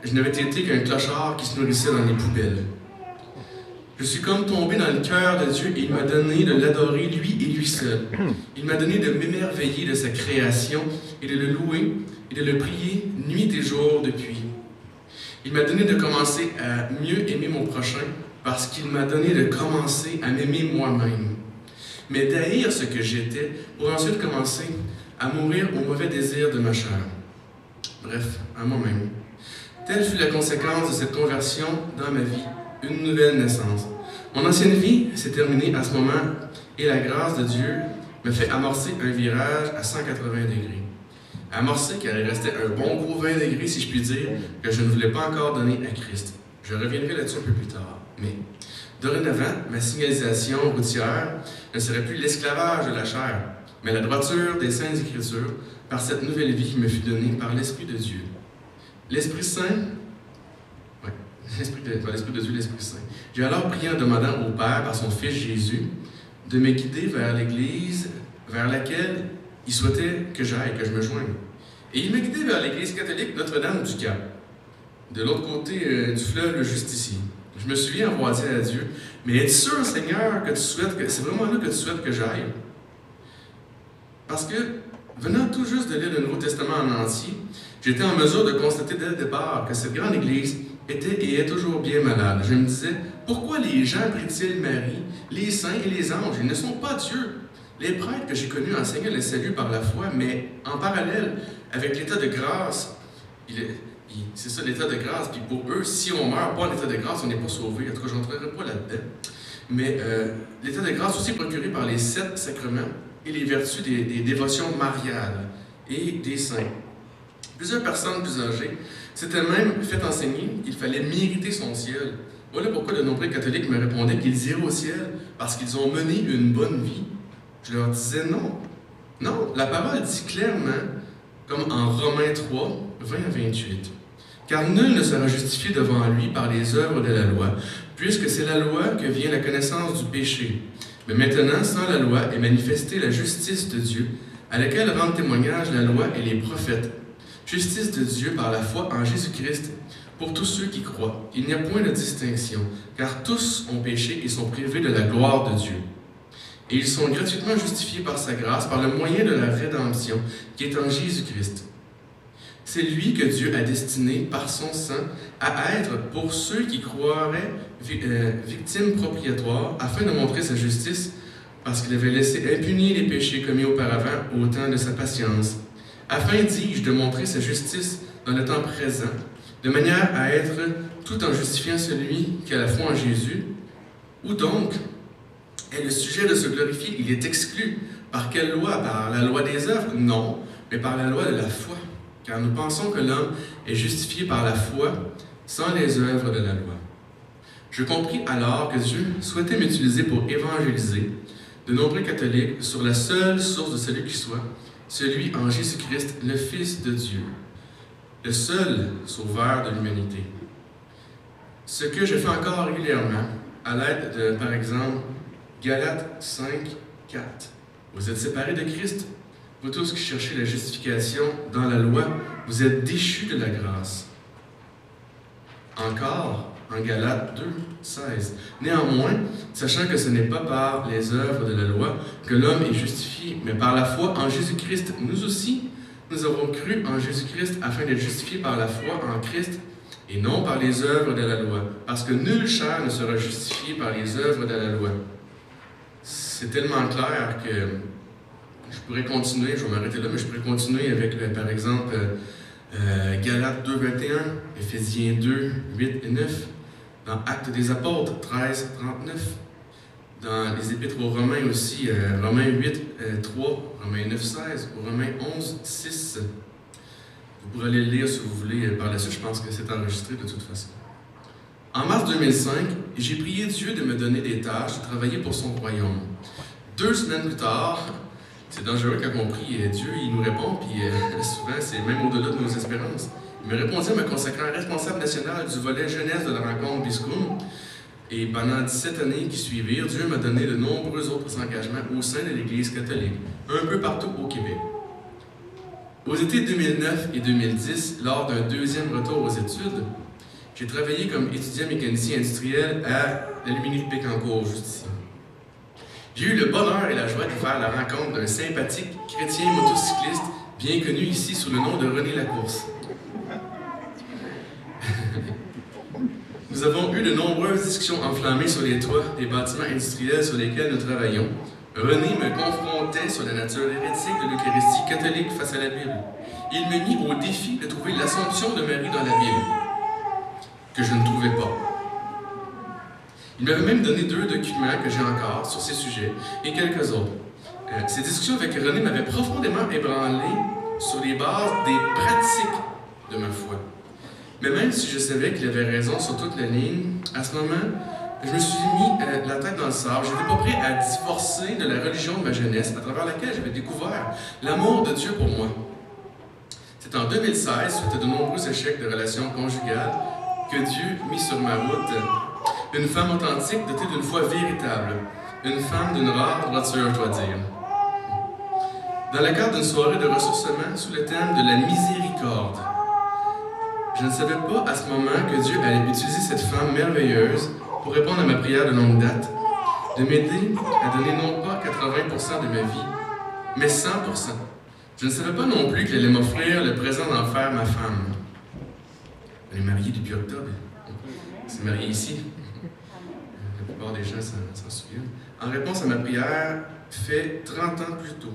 je n'avais été qu'un clochard qui se nourrissait dans les poubelles. Je suis comme tombé dans le cœur de Dieu et il m'a donné de l'adorer lui et lui seul. Il m'a donné de m'émerveiller de sa création et de le louer et de le prier nuit et jour depuis. Il m'a donné de commencer à mieux aimer mon prochain parce qu'il m'a donné de commencer à m'aimer moi-même. Mais d'haïr ce que j'étais pour ensuite commencer à mourir au mauvais désir de ma chair. Bref, à moi-même. Telle fut la conséquence de cette conversion dans ma vie, une nouvelle naissance. Mon ancienne vie s'est terminée à ce moment et la grâce de Dieu me fait amorcer un virage à 180 degrés. Amorcer car il restait un bon gros 20 degrés, si je puis dire, que je ne voulais pas encore donner à Christ. Je reviendrai là-dessus un peu plus tard. Mais dorénavant, ma signalisation routière ne serait plus l'esclavage de la chair, mais la droiture des Saintes Écritures par cette nouvelle vie qui me fut donnée par l'Esprit de Dieu. L'Esprit Saint, l'Esprit de Dieu, l'Esprit Saint. J'ai alors prié en demandant au Père, par son Fils Jésus, de me guider vers l'Église vers laquelle il souhaitait que j'aille, que je me joigne. Et il m'a guidé vers l'Église catholique Notre-Dame du Cap, de l'autre côté du fleuve, juste ici. Je me souviens avoir dit à Dieu, mais es-tu sûr, Seigneur, que tu souhaites que c'est vraiment là que tu souhaites que j'aille? Parce que, venant tout juste de lire le Nouveau Testament en entier, j'étais en mesure de constater dès le départ que cette grande Église était et est toujours bien malade. Je me disais, pourquoi les gens prient-ils Marie, les saints et les anges? Ils ne sont pas Dieu. Les prêtres que j'ai connus enseignaient le salut par la foi, mais en parallèle, avec l'état de grâce, c'est ça l'état de grâce, puis pour eux, si on meurt pas en état de grâce, on n'est pas sauvé. En tout cas, je n'entrerai pas là-dedans. Mais l'état de grâce aussi procuré par les 7 sacrements et les vertus des dévotions mariales et des saints. Plusieurs personnes plus âgées s'étaient même fait enseigner qu'il fallait mériter son ciel. Voilà pourquoi de nombreux catholiques me répondaient qu'ils iraient au ciel parce qu'ils ont mené une bonne vie. Je leur disais non. Non, la parole dit clairement, comme en Romains 3, 20 à 28. Car nul ne sera justifié devant lui par les œuvres de la loi, puisque c'est la loi que vient la connaissance du péché. Mais maintenant, sans la loi, est manifestée la justice de Dieu, à laquelle rendent témoignage la loi et les prophètes. Justice de Dieu par la foi en Jésus-Christ, pour tous ceux qui croient. Il n'y a point de distinction, car tous ont péché et sont privés de la gloire de Dieu. Et ils sont gratuitement justifiés par sa grâce, par le moyen de la rédemption, qui est en Jésus-Christ. C'est lui que Dieu a destiné, par son sang, à être, pour ceux qui croiraient, victimes propriétoires, afin de montrer sa justice, parce qu'il avait laissé impunis les péchés commis auparavant au temps de sa patience, afin, dis-je, de montrer sa justice dans le temps présent, de manière à être tout en justifiant celui qui a la foi en Jésus. Où donc est le sujet de se glorifier? Il est exclu. Par quelle loi? Par la loi des œuvres? Non, mais par la loi de la foi. Car nous pensons que l'homme est justifié par la foi sans les œuvres de la loi. Je compris alors que Dieu souhaitait m'utiliser pour évangéliser de nombreux catholiques sur la seule source de salut qui soit, celui en Jésus-Christ, le Fils de Dieu, le seul sauveur de l'humanité. Ce que je fais encore régulièrement, à l'aide de, par exemple, Galates 5, 4. Vous êtes séparés de Christ. Vous tous qui cherchez la justification dans la loi, vous êtes déchus de la grâce. Encore, en Galates 2, 16. Néanmoins, sachant que ce n'est pas par les œuvres de la loi que l'homme est justifié, mais par la foi en Jésus-Christ, nous aussi, nous avons cru en Jésus-Christ afin d'être justifiés par la foi en Christ et non par les œuvres de la loi, parce que nulle chair ne sera justifiée par les œuvres de la loi. C'est tellement clair que je pourrais continuer, je vais m'arrêter là, mais je pourrais continuer avec, par exemple, Galates 2, 21, Éphésiens 2, 8 et 9, dans Actes des Apôtres 13, 39, dans les Épîtres aux Romains aussi, Romains 8, 3, Romains 9, 16, Romains 11, 6. Vous pourrez aller le lire si vous voulez par la suite, je pense que c'est enregistré de toute façon. En mars 2005, j'ai prié Dieu de me donner des tâches, de travailler pour son royaume. 2 semaines plus tard, c'est dangereux quand on prie Dieu, il nous répond, puis souvent c'est même au-delà de nos espérances. Il me répondit en me consacrant responsable national du volet jeunesse de la rencontre Biscoum. Et pendant 17 années qui suivirent, Dieu m'a donné de nombreux autres engagements au sein de l'Église catholique, un peu partout au Québec. Aux étés 2009 et 2010, lors d'un deuxième retour aux études, j'ai travaillé comme étudiant mécanicien industriel à l'Aluminerie de Bécancour, juste ici. J'ai eu le bonheur et la joie de faire la rencontre d'un sympathique chrétien motocycliste bien connu ici sous le nom de René Lacourse. Nous avons eu de nombreuses discussions enflammées sur les toits des bâtiments industriels sur lesquels nous travaillons. René me confrontait sur la nature hérétique de l'Eucharistie catholique face à la Bible. Il me mit au défi de trouver l'Assomption de Marie dans la Bible, que je ne trouvais pas. Il m'avait même donné 2 documents que j'ai encore sur ces sujets et quelques autres. Ces discussions avec René m'avaient profondément ébranlé sur les bases des pratiques de ma foi. Mais même si je savais qu'il avait raison sur toute la ligne, à ce moment, je me suis mis la tête dans le sable. Je n'étais pas prêt à divorcer de la religion de ma jeunesse, à travers laquelle j'avais découvert l'amour de Dieu pour moi. C'est en 2016, suite à de nombreux échecs de relations conjugales, que Dieu mit sur ma route une femme authentique dotée d'une foi véritable, une femme d'une rare droiture, je dois dire. Dans le cadre d'une soirée de ressourcement sous le thème de la miséricorde, je ne savais pas à ce moment que Dieu allait utiliser cette femme merveilleuse pour répondre à ma prière de longue date, de m'aider à donner non pas 80% de ma vie, mais 100%. Je ne savais pas non plus qu'elle allait m'offrir le présent d'en faire ma femme. Elle est mariée depuis octobre. Elle s'est mariée ici. La plupart des gens s'en souviennent. En réponse à ma prière, fait 30 ans plus tôt.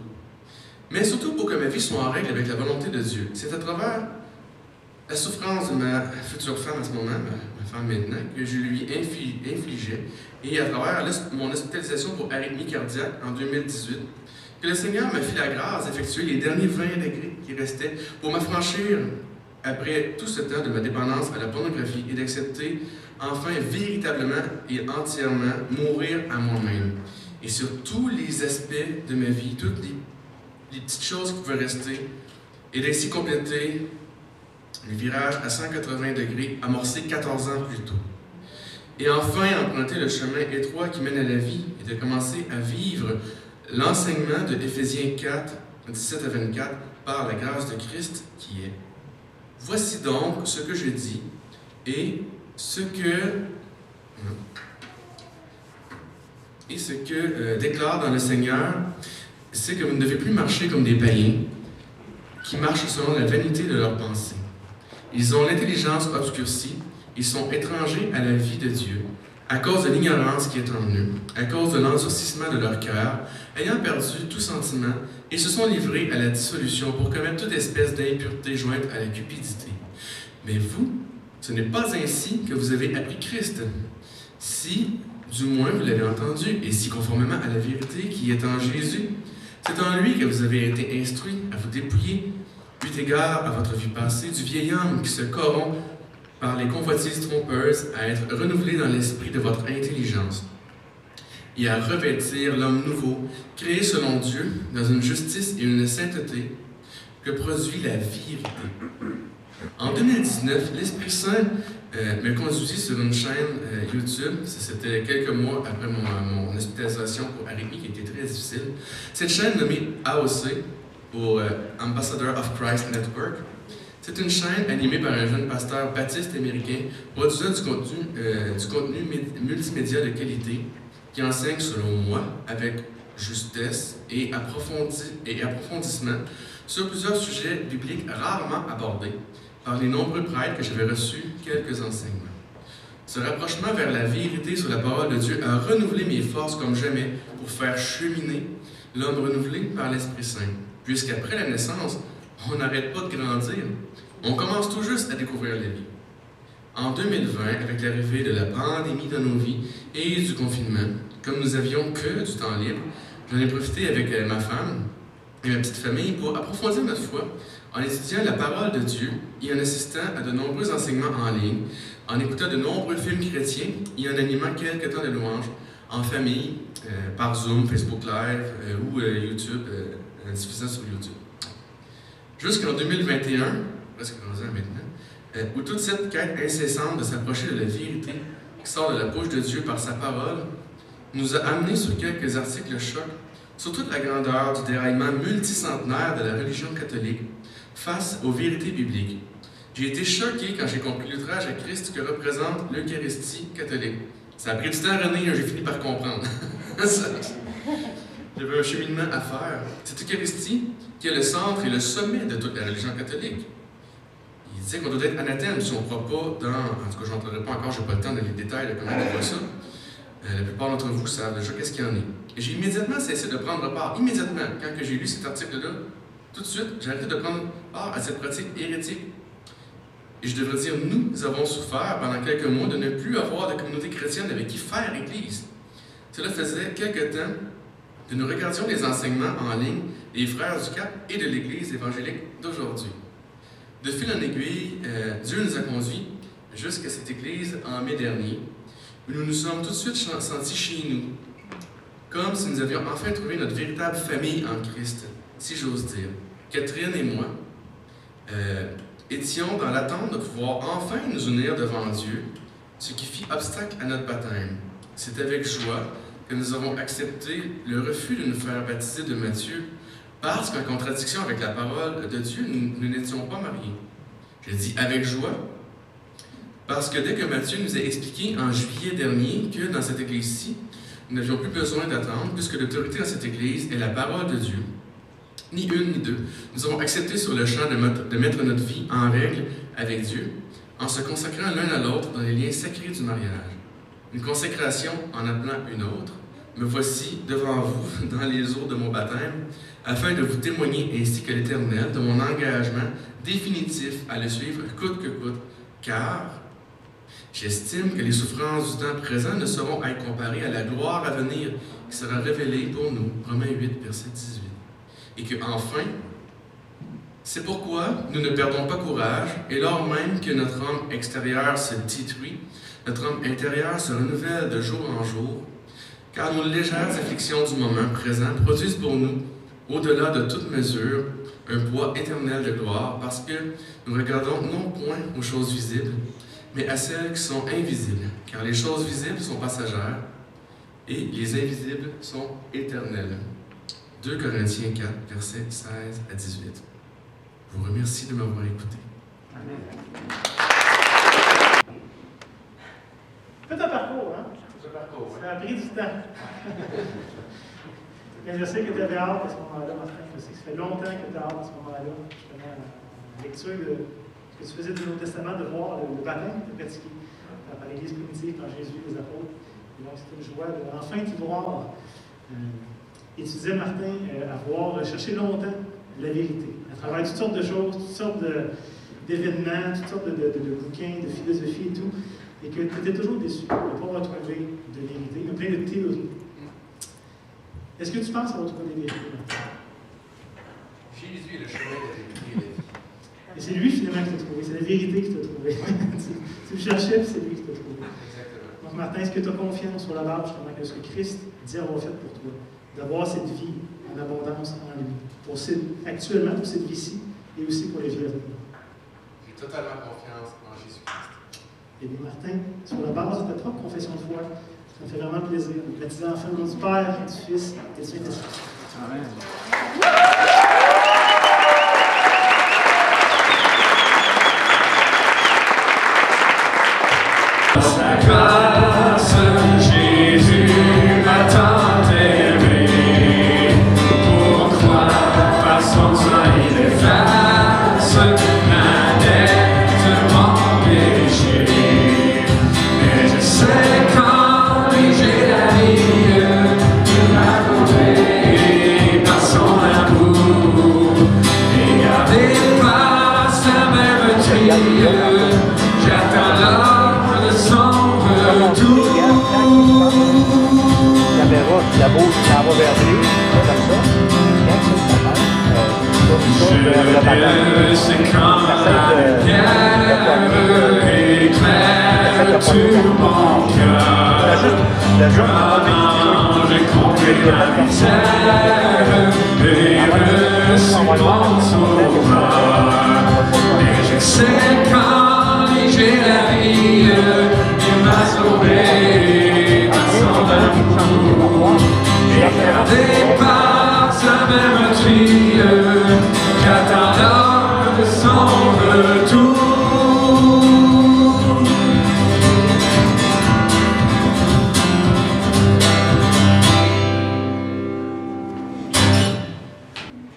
Mais surtout pour que ma vie soit en règle avec la volonté de Dieu. C'est à travers la souffrance de ma future femme à ce moment, ma femme maintenant, que je lui infligeais, et à travers mon hospitalisation pour arythmie cardiaque en 2018, que le Seigneur m'a fait la grâce d'effectuer les derniers 20 degrés qui restaient pour m'affranchir après tout ce temps de ma dépendance à la pornographie et d'accepter enfin véritablement et entièrement mourir à moi-même. Et sur tous les aspects de ma vie, toutes les petites choses qui pouvaient rester, et d'ainsi compléter le virage à 180 degrés amorcé 14 ans plus tôt. Et enfin, emprunter le chemin étroit qui mène à la vie et de commencer à vivre l'enseignement de Éphésiens 4, 17 à 24, par la grâce de Christ qui est. Voici donc ce que je dis et ce que déclare dans le Seigneur, c'est que vous ne devez plus marcher comme des païens qui marchent selon la vanité de leurs pensées. Ils ont l'intelligence obscurcie, ils sont étrangers à la vie de Dieu, à cause de l'ignorance qui est en eux, à cause de l'endurcissement de leur cœur, ayant perdu tout sentiment, et se sont livrés à la dissolution pour commettre toute espèce d'impureté jointe à la cupidité. Mais vous, ce n'est pas ainsi que vous avez appris Christ, si, du moins, vous l'avez entendu, et si conformément à la vérité qui est en Jésus, c'est en lui que vous avez été instruits à vous dépouiller, eu égard à votre vie passée, du vieil homme qui se corrompt par les convoitises trompeuses, à être renouvelé dans l'esprit de votre intelligence, et à revêtir l'homme nouveau, créé selon Dieu, dans une justice et une sainteté que produit la vérité. En 2019, l'Esprit Saint me conduisit sur une chaîne YouTube. C'était quelques mois après mon hospitalisation pour arythmie qui était très difficile. Cette chaîne nommée AOC, pour Ambassador of Christ Network, C'est une chaîne animée par un jeune pasteur baptiste américain produisant du contenu multimédia de qualité qui enseigne, selon moi, avec justesse et approfondissement sur plusieurs sujets bibliques rarement abordés par les nombreux prêtres que j'avais reçus quelques enseignements. Ce rapprochement vers la vérité sur la parole de Dieu a renouvelé mes forces comme jamais pour faire cheminer l'homme renouvelé par l'Esprit Saint. Puisqu'après la naissance, on n'arrête pas de grandir. On commence tout juste à découvrir la vie. En 2020, avec l'arrivée de la pandémie dans nos vies et du confinement, comme nous avions que du temps libre, j'en ai profité avec ma femme et ma petite famille pour approfondir notre foi en étudiant la parole de Dieu et en assistant à de nombreux enseignements en ligne, en écoutant de nombreux films chrétiens et en animant quelques temps de louanges en famille, par Zoom, Facebook Live ou YouTube, diffusant sur YouTube. Jusqu'en 2021, presque 11 ans maintenant, où toute cette quête incessante de s'approcher de la vérité qui sort de la bouche de Dieu par sa parole nous a amenés sur quelques articles chocs sur toute la grandeur du déraillement multicentenaire de la religion catholique face aux vérités bibliques. J'ai été choqué quand j'ai compris l'outrage à Christ que représente l'Eucharistie catholique. Ça a pris du temps à René, j'ai fini par comprendre. J'avais un cheminement à faire. Cette Eucharistie qui est le centre et le sommet de toute la religion catholique. Il disait qu'on doit être anathème si on ne croit pas dans... En tout cas, je n'entrerai pas encore, je n'ai pas le temps dans les détails de comment on voit ça. La plupart d'entre vous savent déjà qu'est-ce qu'il y en est. Et j'ai immédiatement cessé de prendre part. Immédiatement, quand j'ai lu cet article-là, tout de suite, j'ai arrêté de prendre part à cette pratique hérétique. Et je devrais dire, nous avons souffert pendant quelques mois de ne plus avoir de communauté chrétienne avec qui faire Église. Cela faisait quelque temps que nous regardions les enseignements en ligne des frères du Cap et de l'Église évangélique d'aujourd'hui. De fil en aiguille, Dieu nous a conduits jusqu'à cette Église en mai dernier, où nous nous sommes tout de suite sentis chez nous, comme si nous avions enfin trouvé notre véritable famille en Christ, si j'ose dire. Catherine et moi étions dans l'attente de pouvoir enfin nous unir devant Dieu, ce qui fit obstacle à notre baptême. C'est avec joie que nous avons accepté le refus de nous faire baptiser de Matthieu, parce qu'en contradiction avec la parole de Dieu, nous n'étions pas mariés. Je dis avec joie, parce que dès que Matthieu nous a expliqué en juillet dernier que dans cette Église-ci, nous n'avions plus besoin d'attendre, puisque l'autorité dans cette Église est la parole de Dieu, ni une ni deux, nous avons accepté sur le champ de mettre notre vie en règle avec Dieu, en se consacrant l'un à l'autre dans les liens sacrés du mariage. Une consécration en appelant une autre. Me voici devant vous dans les eaux de mon baptême, afin de vous témoigner ainsi que l'Éternel de mon engagement définitif à le suivre coûte que coûte, car j'estime que les souffrances du temps présent ne seront à être comparées à la gloire à venir qui sera révélée pour nous. Romains 8, verset 18. Et que enfin, c'est pourquoi nous ne perdons pas courage, et lors même que notre homme extérieur se détruit, notre homme intérieur se renouvelle de jour en jour, car nos légères afflictions du moment présent produisent pour nous, au-delà de toute mesure, un poids éternel de gloire, parce que nous regardons non point aux choses visibles, mais à celles qui sont invisibles, car les choses visibles sont passagères, et les invisibles sont éternelles. 2 Corinthiens 4, versets 16 à 18. Je vous remercie de m'avoir écouté. Amen. Fais un parcours, hein? Ça a pris du temps. Mais je sais que tu avais hâte à ce moment-là, Martin. Je sais que ça fait longtemps que tu as hâte à ce moment-là, justement, la lecture de ce que tu faisais du Nouveau Testament, de voir le baptême de pratiquer par l'Église primitive, par Jésus, les apôtres. Et donc, c'était une joie de enfin t'y voir. Et tu disais, Martin, avoir cherché longtemps la vérité, à travers toutes sortes de choses, toutes sortes d'événements, toutes sortes de bouquins, de philosophie et tout, et que tu étais toujours déçu de ne pas retrouver de vérité. Il y a plein de théories. Est-ce que tu penses avoir trouvé des vérités, Martin? Jésus est le chemin de la vérité et de la vie. Et c'est lui finalement qui t'a trouvé, c'est la vérité qui t'a trouvé. tu le cherchais, puis c'est lui qui t'a trouvé. Exactement. Donc, Martin, est-ce que tu as confiance sur la base justement que ce que Christ dit avoir fait pour toi? D'avoir cette vie en abondance en lui, actuellement pour cette vie-ci et aussi pour les vies à venir. J'ai totalement confiance en Jésus-Christ. Et bien, Martin, sur la base de ta propre confession de foi, ça me fait vraiment plaisir de baptiser enfin au nom du Père, et du Fils et du Saint-Esprit. Amen. C'est quand la lumière éclaire tout mon cœur. Comment j'ai compris la misère et reçu mon sauveur. Et je sais quand j'ai la vie, il m'a sauvé par son amour. Et gardé par sa même meurtrière, j'attends l'heure de son retour.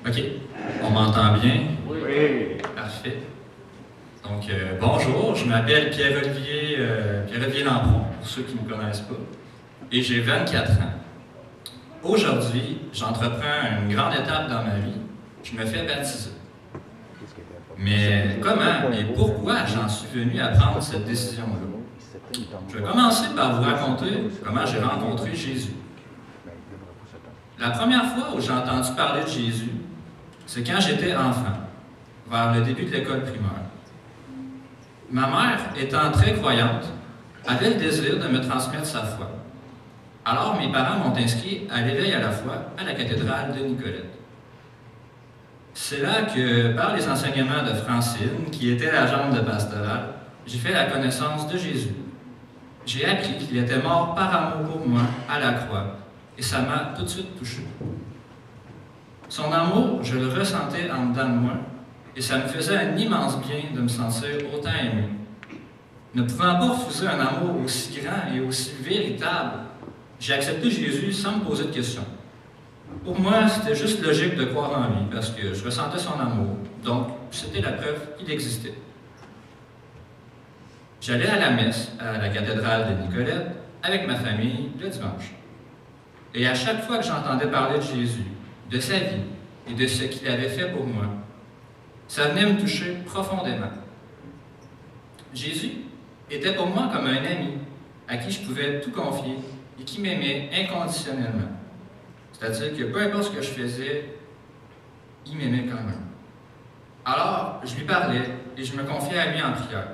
OK. On m'entend bien? Oui. Parfait. Donc, bonjour, je m'appelle Pierre-Olivier Lampron, pour ceux qui ne me connaissent pas, et j'ai 24 ans. Aujourd'hui, j'entreprends une grande étape dans ma vie. Je me fais baptiser. Mais comment et pourquoi j'en suis venu à prendre cette décision-là? Je vais commencer par vous raconter comment j'ai rencontré Jésus. La première fois où j'ai entendu parler de Jésus, c'est quand j'étais enfant, vers le début de l'école primaire. Ma mère, étant très croyante, avait le désir de me transmettre sa foi. Alors mes parents m'ont inscrit à l'éveil à la foi à la cathédrale de Nicolette. C'est là que, par les enseignements de Francine, qui était l'agente de pastorale, j'ai fait la connaissance de Jésus. J'ai appris qu'il était mort par amour pour moi à la croix, et ça m'a tout de suite touché. Son amour, je le ressentais en dedans de moi, et ça me faisait un immense bien de me sentir autant aimé. Ne pouvant pas refuser un amour aussi grand et aussi véritable, j'ai accepté Jésus sans me poser de questions. Pour moi, c'était juste logique de croire en lui, parce que je ressentais son amour, donc c'était la preuve qu'il existait. J'allais à la messe à la cathédrale de Nicolette avec ma famille le dimanche. Et à chaque fois que j'entendais parler de Jésus, de sa vie et de ce qu'il avait fait pour moi, ça venait me toucher profondément. Jésus était pour moi comme un ami à qui je pouvais tout confier et qui m'aimait inconditionnellement. C'est-à-dire que peu importe ce que je faisais, il m'aimait quand même. Alors, je lui parlais et je me confiais à lui en prière.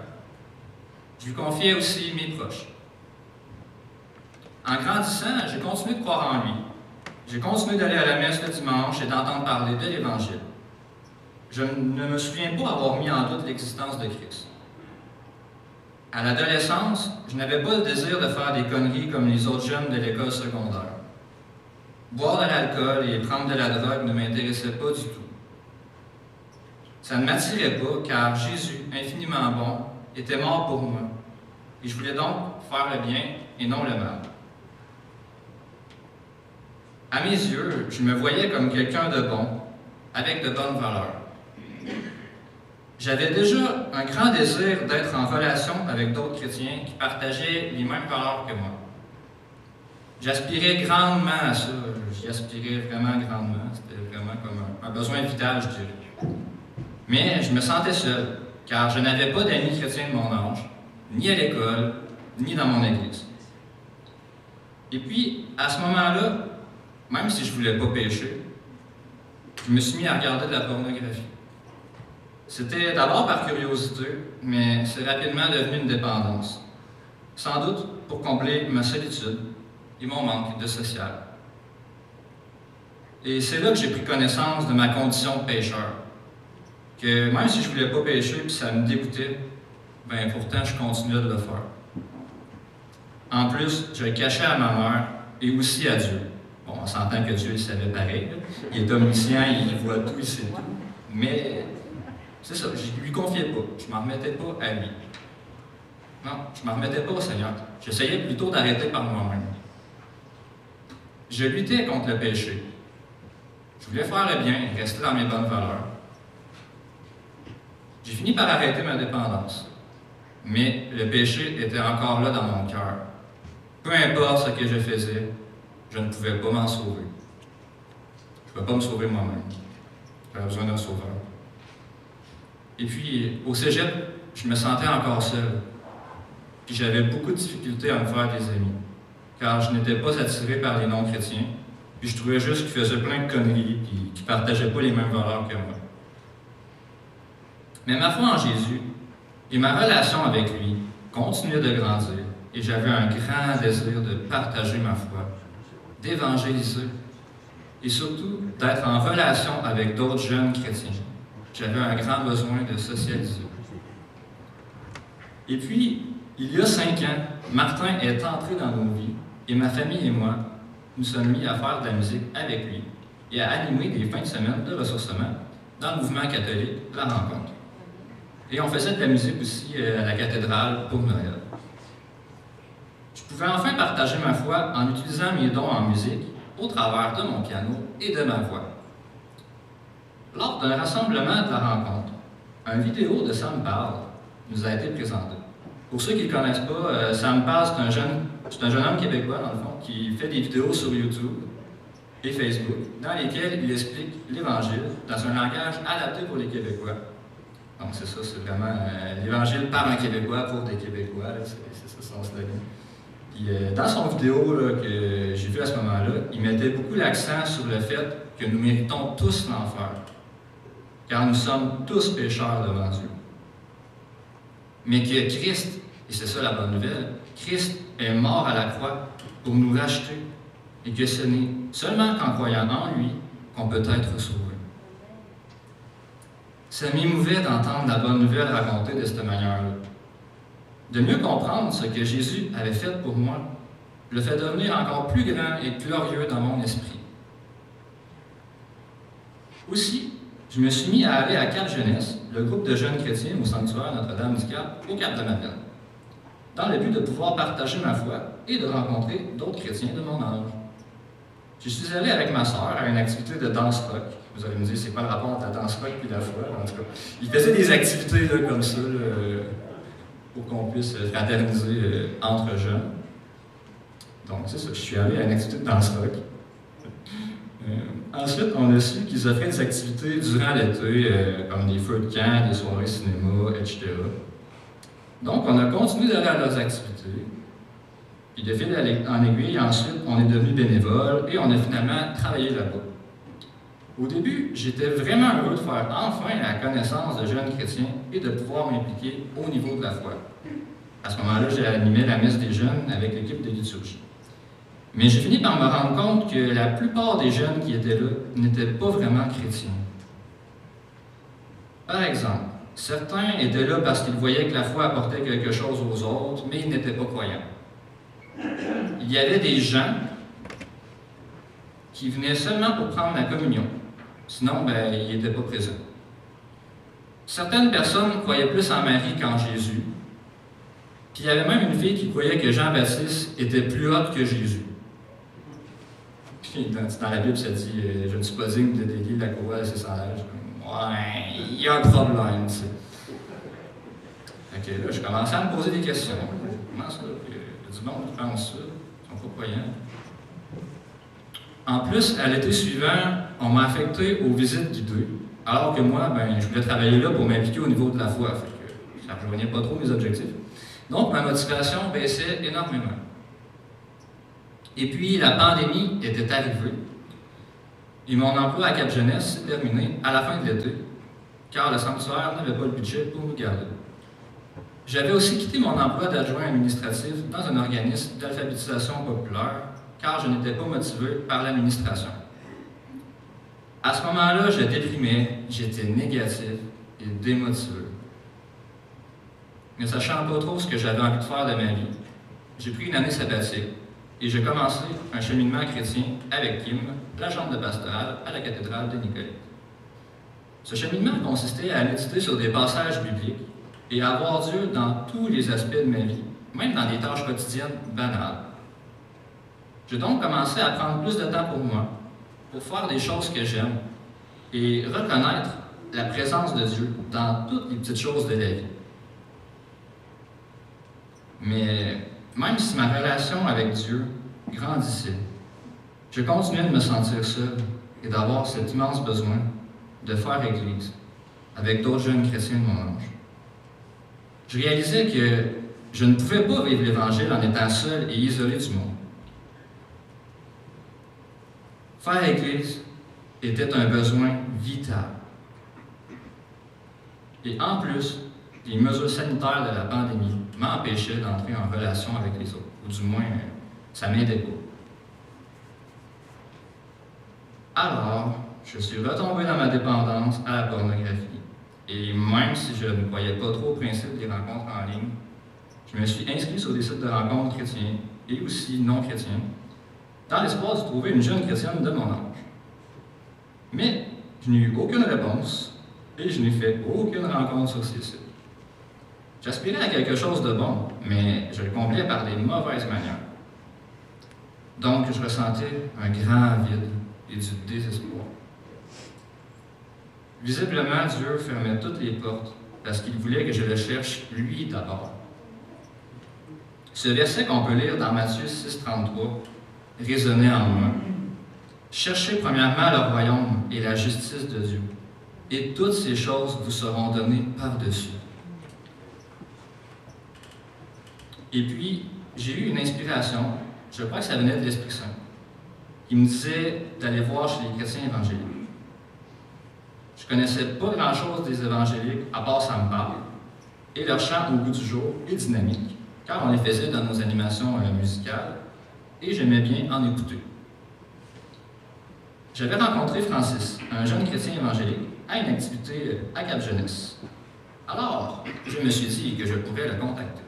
Je lui confiais aussi mes proches. En grandissant, j'ai continué de croire en lui. J'ai continué d'aller à la messe le dimanche et d'entendre parler de l'Évangile. Je ne me souviens pas avoir mis en doute l'existence de Christ. À l'adolescence, je n'avais pas le désir de faire des conneries comme les autres jeunes de l'école secondaire. Boire de l'alcool et prendre de la drogue ne m'intéressait pas du tout. Ça ne m'attirait pas car Jésus, infiniment bon, était mort pour moi. Et je voulais donc faire le bien et non le mal. À mes yeux, je me voyais comme quelqu'un de bon, avec de bonnes valeurs. J'avais déjà un grand désir d'être en relation avec d'autres chrétiens qui partageaient les mêmes valeurs que moi. J'aspirais grandement à ça, j'y aspirais vraiment grandement, c'était vraiment comme un besoin vital, je dirais. Mais je me sentais seul, car je n'avais pas d'amis chrétiens de mon âge, ni à l'école, ni dans mon église. Et puis, à ce moment-là, même si je ne voulais pas pécher, je me suis mis à regarder de la pornographie. C'était d'abord par curiosité, mais c'est rapidement devenu une dépendance. Sans doute pour combler ma solitude et mon manque de social. Et c'est là que j'ai pris connaissance de ma condition de pécheur. Que même si je ne voulais pas pécher et ça me dégoûtait, ben pourtant je continuais de le faire. En plus, je le cachais à ma mère et aussi à Dieu. Bon, on s'entend que Dieu il savait pareil. Là. Il est omniscient, il voit tout, il sait tout. Mais c'est ça, je ne lui confiais pas. Je ne m'en remettais pas à lui. Non, je ne m'en remettais pas au Seigneur. J'essayais plutôt d'arrêter par moi-même. Je luttais contre le péché. Je voulais faire le bien et rester dans mes bonnes valeurs. J'ai fini par arrêter ma dépendance. Mais le péché était encore là dans mon cœur. Peu importe ce que je faisais, je ne pouvais pas m'en sauver. Je ne pouvais pas me sauver moi-même. J'avais besoin d'un sauveur. Et puis, au cégep, je me sentais encore seul. Puis j'avais beaucoup de difficultés à me faire des amis, car je n'étais pas attiré par les non-chrétiens Puis je trouvais juste qu'il faisait plein de conneries, puis qu'il ne partageait pas les mêmes valeurs que moi. Mais ma foi en Jésus et ma relation avec lui continuaient de grandir, et j'avais un grand désir de partager ma foi, d'évangéliser, et surtout d'être en relation avec d'autres jeunes chrétiens. J'avais un grand besoin de socialiser. Et puis, il y a 5 ans, Martin est entré dans nos vies, et ma famille et moi, nous sommes mis à faire de la musique avec lui et à animer des fins de semaine de ressourcement dans le mouvement catholique La Rencontre. Et on faisait de la musique aussi à la cathédrale pour Noël. Je pouvais enfin partager ma foi en utilisant mes dons en musique au travers de mon piano et de ma voix. Lors d'un rassemblement de La Rencontre, une vidéo de Sam Parle nous a été présentée. Pour ceux qui ne le connaissent pas, Sam Parle, c'est un jeune homme québécois, dans le fond, qui fait des vidéos sur YouTube et Facebook, dans lesquelles il explique l'Évangile dans un langage adapté pour les Québécois. Donc c'est ça, c'est vraiment l'Évangile par un Québécois pour des Québécois, c'est ça son slogan. Puis, dans son vidéo là, que j'ai vu à ce moment-là, il mettait beaucoup l'accent sur le fait que nous méritons tous l'enfer, car nous sommes tous pécheurs devant Dieu. Mais que Christ, et c'est ça la bonne nouvelle, Christ est mort à la croix pour nous racheter, et que ce n'est seulement qu'en croyant en lui qu'on peut être sauvé. Ça m'émouvait d'entendre la bonne nouvelle racontée de cette manière-là. De mieux comprendre ce que Jésus avait fait pour moi, le fait devenir encore plus grand et glorieux dans mon esprit. Aussi, je me suis mis à aller à Cap Jeunesse, le groupe de jeunes chrétiens au sanctuaire Notre-Dame du Cap, au Cap de Madeleine, dans le but de pouvoir partager ma foi et de rencontrer d'autres chrétiens de mon âge. Je suis allé avec ma sœur à une activité de danse rock. Vous allez me dire, c'est quoi le rapport entre la danse rock et la foi? En tout cas, il faisait des activités là, comme ça, là, pour qu'on puisse fraterniser entre jeunes. Donc, c'est ça, je suis allé à une activité de danse rock. Ensuite, on a su qu'ils offraient des activités durant l'été, comme des feux de camp, des soirées cinéma, etc. Donc, on a continué d'aller à leurs activités. Puis de fil en aiguille, ensuite, on est devenu bénévole et on a finalement travaillé là-bas. Au début, j'étais vraiment heureux de faire enfin la connaissance de jeunes chrétiens et de pouvoir m'impliquer au niveau de la foi. À ce moment-là, j'ai animé la messe des jeunes avec l'équipe de liturgie. Mais j'ai fini par me rendre compte que la plupart des jeunes qui étaient là n'étaient pas vraiment chrétiens. Par exemple, certains étaient là parce qu'ils voyaient que la foi apportait quelque chose aux autres, mais ils n'étaient pas croyants. Il y avait des gens qui venaient seulement pour prendre la communion. Sinon, ils n'étaient pas présents. Certaines personnes croyaient plus en Marie qu'en Jésus. Puis il y avait même une fille qui croyait que Jean-Baptiste était plus haut que Jésus. Puis dans la Bible, ça dit « Je ne suis pas digne de délier la courroie de ses sandales. » Ouais, il y a un problème, tu sais. Fait que là, je commençais à me poser des questions. Comment ça? Il y a du monde qui pense ça. Ils ne sont pas croyants. En plus, à l'été suivant, on m'a affecté aux visites guidées, alors que moi, je voulais travailler là pour m'impliquer au niveau de la foi. Fait que ça ne rejoignait pas trop mes objectifs. Donc, ma motivation baissait énormément. Et puis, la pandémie était arrivée, et mon emploi à Cap Jeunesse s'est terminé à la fin de l'été, car le sanctuaire n'avait pas le budget pour nous garder. J'avais aussi quitté mon emploi d'adjoint administratif dans un organisme d'alphabétisation populaire, car je n'étais pas motivé par l'administration. À ce moment-là, je déprimais, j'étais négatif et démotivé. Ne sachant pas trop ce que j'avais envie de faire de ma vie, j'ai pris une année sabbatique et j'ai commencé un cheminement chrétien avec Kim, l'agente de pastorale à la cathédrale de Nicolet. Ce cheminement consistait à méditer sur des passages bibliques et à voir Dieu dans tous les aspects de ma vie, même dans des tâches quotidiennes banales. J'ai donc commencé à prendre plus de temps pour moi, pour faire des choses que j'aime et reconnaître la présence de Dieu dans toutes les petites choses de la vie. Mais même si ma relation avec Dieu grandissait, je continuais de me sentir seul et d'avoir cet immense besoin de faire Église avec d'autres jeunes chrétiens de mon âge. Je réalisais que je ne pouvais pas vivre l'Évangile en étant seul et isolé du monde. Faire l'Église était un besoin vital. Et en plus, les mesures sanitaires de la pandémie m'empêchaient d'entrer en relation avec les autres, ou du moins, ça m'aidait pas. Alors, je suis retombé dans ma dépendance à la pornographie. Et même si je ne croyais pas trop au principe des rencontres en ligne, je me suis inscrit sur des sites de rencontres chrétiens et aussi non chrétiens, dans l'espoir de trouver une jeune chrétienne de mon âge. Mais je n'ai eu aucune réponse et je n'ai fait aucune rencontre sur ces sites. J'aspirais à quelque chose de bon, mais je le comblais par des mauvaises manières. Donc je ressentais un grand vide et du désespoir. Visiblement, Dieu fermait toutes les portes parce qu'il voulait que je le cherche lui d'abord. Ce verset qu'on peut lire dans Matthieu 6,33 résonnait en moi. Cherchez premièrement le royaume et la justice de Dieu, et toutes ces choses vous seront données par-dessus. Et puis, j'ai eu une inspiration, je crois que ça venait de l'Esprit Saint, qui me disait d'aller voir chez les chrétiens évangéliques. Je ne connaissais pas grand-chose des évangéliques, à part ça me parle, et leur chant au goût du jour est dynamique, car on les faisait dans nos animations musicales, et j'aimais bien en écouter. J'avais rencontré Francis, un jeune chrétien évangélique, à une activité à Cap-Jeunesse. Alors, je me suis dit que je pourrais le contacter.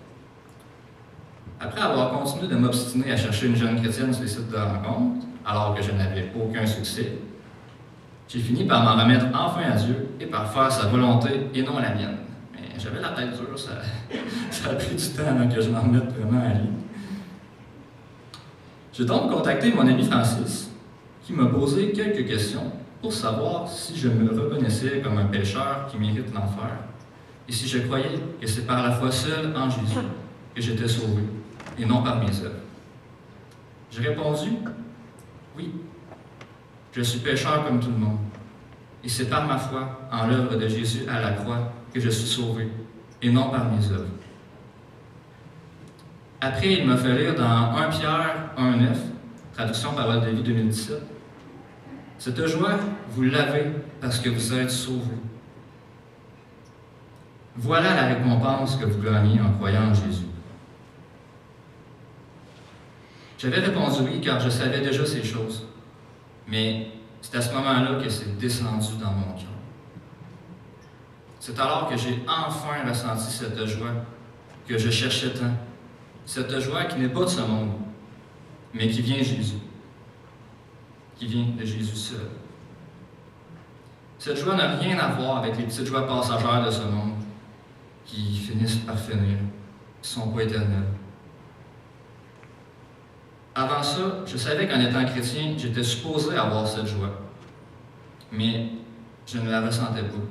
Après avoir continué de m'obstiner à chercher une jeune chrétienne sur les sites de rencontres, alors que je n'avais aucun succès, j'ai fini par m'en remettre enfin à Dieu et par faire sa volonté et non la mienne. Mais j'avais la tête dure, ça a pris du temps avant que je m'en remette vraiment à lui. J'ai donc contacté mon ami Francis, qui m'a posé quelques questions pour savoir si je me reconnaissais comme un pécheur qui mérite l'enfer et si je croyais que c'est par la foi seule en Jésus que j'étais sauvé et non par mes œuvres. J'ai répondu « Oui, je suis pécheur comme tout le monde et c'est par ma foi en l'œuvre de Jésus à la croix que je suis sauvé et non par mes œuvres. » Après, il m'a fait lire dans 1 Pierre 1,9, traduction Parole de vie 2017, « Cette joie, vous l'avez parce que vous êtes sauvés. Voilà la récompense que vous gagnez en croyant en Jésus. » J'avais répondu oui car je savais déjà ces choses, mais c'est à ce moment-là que c'est descendu dans mon cœur. C'est alors que j'ai enfin ressenti cette joie que je cherchais tant. Cette joie qui n'est pas de ce monde, mais qui vient de Jésus. Qui vient de Jésus seul. Cette joie n'a rien à voir avec les petites joies passagères de ce monde qui finissent par finir, qui ne sont pas éternelles. Avant ça, je savais qu'en étant chrétien, j'étais supposé avoir cette joie, mais je ne la ressentais pas.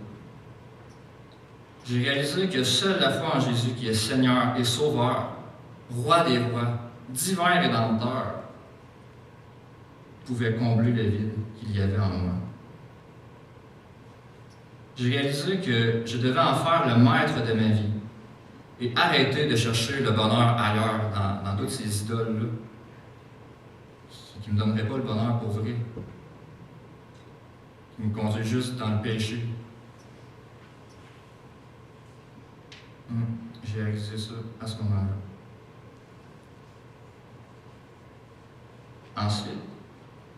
J'ai réalisé que seule la foi en Jésus, qui est Seigneur et Sauveur, Roi des rois, divin Rédempteur, pouvait combler le vide qu'il y avait en moi. J'ai réalisé que je devais en faire le maître de ma vie et arrêter de chercher le bonheur ailleurs, dans toutes ces idoles-là, qui ne me donneraient pas le bonheur pour vrai, qui me conduisent juste dans le péché. J'ai réalisé ça à ce moment-là. Ensuite,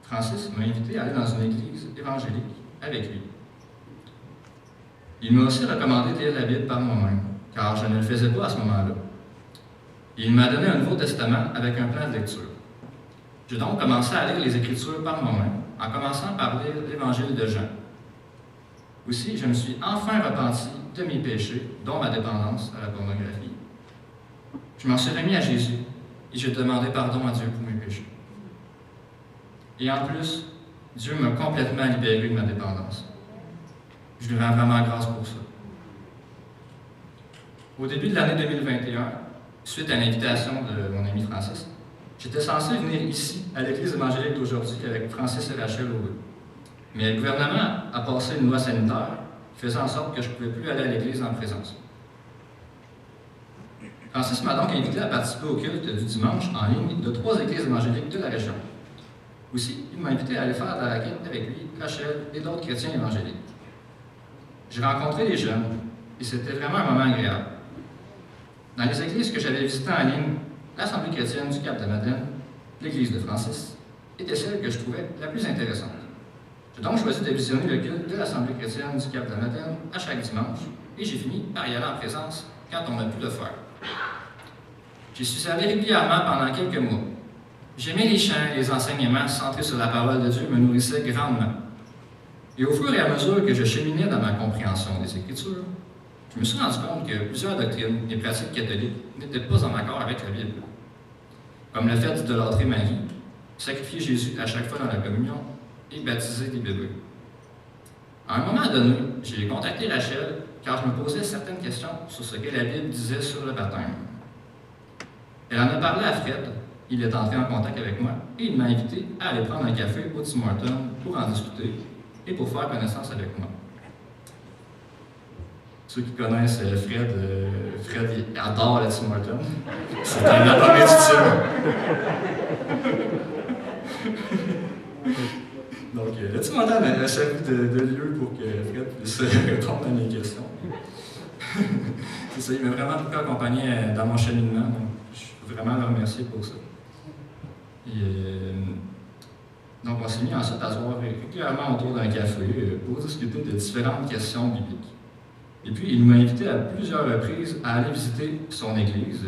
Francis m'a invité à aller dans une église évangélique avec lui. Il m'a aussi recommandé de lire la Bible par moi-même, car je ne le faisais pas à ce moment-là. Il m'a donné un Nouveau Testament avec un plan de lecture. J'ai donc commencé à lire les Écritures par moi-même, en commençant par lire l'Évangile de Jean. Aussi, je me suis enfin repenti de mes péchés, dont ma dépendance à la pornographie. Je m'en suis remis à Jésus et j'ai demandé pardon à Dieu pour mes péchés. Et en plus, Dieu m'a complètement libéré de ma dépendance. Je lui rends vraiment grâce pour ça. Au début de l'année 2021, suite à l'invitation de mon ami Francis, j'étais censé venir ici, à l'église évangélique d'aujourd'hui, avec Francis et Rachel Aubé. Mais le gouvernement a passé une loi sanitaire qui faisait en sorte que je ne pouvais plus aller à l'église en présence. Francis m'a donc invité à participer au culte du dimanche en ligne de 3 églises évangéliques de la région. Aussi, il m'a invité à aller faire de la quête avec lui, Rachel et d'autres chrétiens évangéliques. J'ai rencontré les jeunes et c'était vraiment un moment agréable. Dans les églises que j'avais visitées en ligne, l'Assemblée chrétienne du Cap de Madeleine, l'église de Francis, était celle que je trouvais la plus intéressante. J'ai donc choisi de visionner le culte de l'Assemblée chrétienne du Cap de Madeleine à chaque dimanche et j'ai fini par y aller en présence quand on a pu le faire. J'y suis allé régulièrement pendant quelques mois. J'aimais les chants et les enseignements centrés sur la parole de Dieu me nourrissaient grandement. Et au fur et à mesure que je cheminais dans ma compréhension des Écritures, je me suis rendu compte que plusieurs doctrines et pratiques catholiques n'étaient pas en accord avec la Bible. Comme le fait d'idolâtrer Marie, sacrifier Jésus à chaque fois dans la communion et baptiser des bébés. À un moment donné, j'ai contacté Rachel car je me posais certaines questions sur ce que la Bible disait sur le baptême. Elle en a parlé à Fred, il est entré en contact avec moi et il m'a invité à aller prendre un café au Tim Hortons pour en discuter et pour faire connaissance avec moi. Ceux qui connaissent Fred, Fred il adore le Tim Hortons. C'est un abonné du Tim. Donc, le Tim Hortons a servi de lieu pour que Fred puisse répondre à mes questions. C'est ça, il m'a vraiment beaucoup accompagné dans mon cheminement. Donc, je veux vraiment le remercier pour ça. Donc, on s'est mis ensuite à se voir régulièrement autour d'un café pour discuter de différentes questions bibliques. Et puis, il m'a invité à plusieurs reprises à aller visiter son église,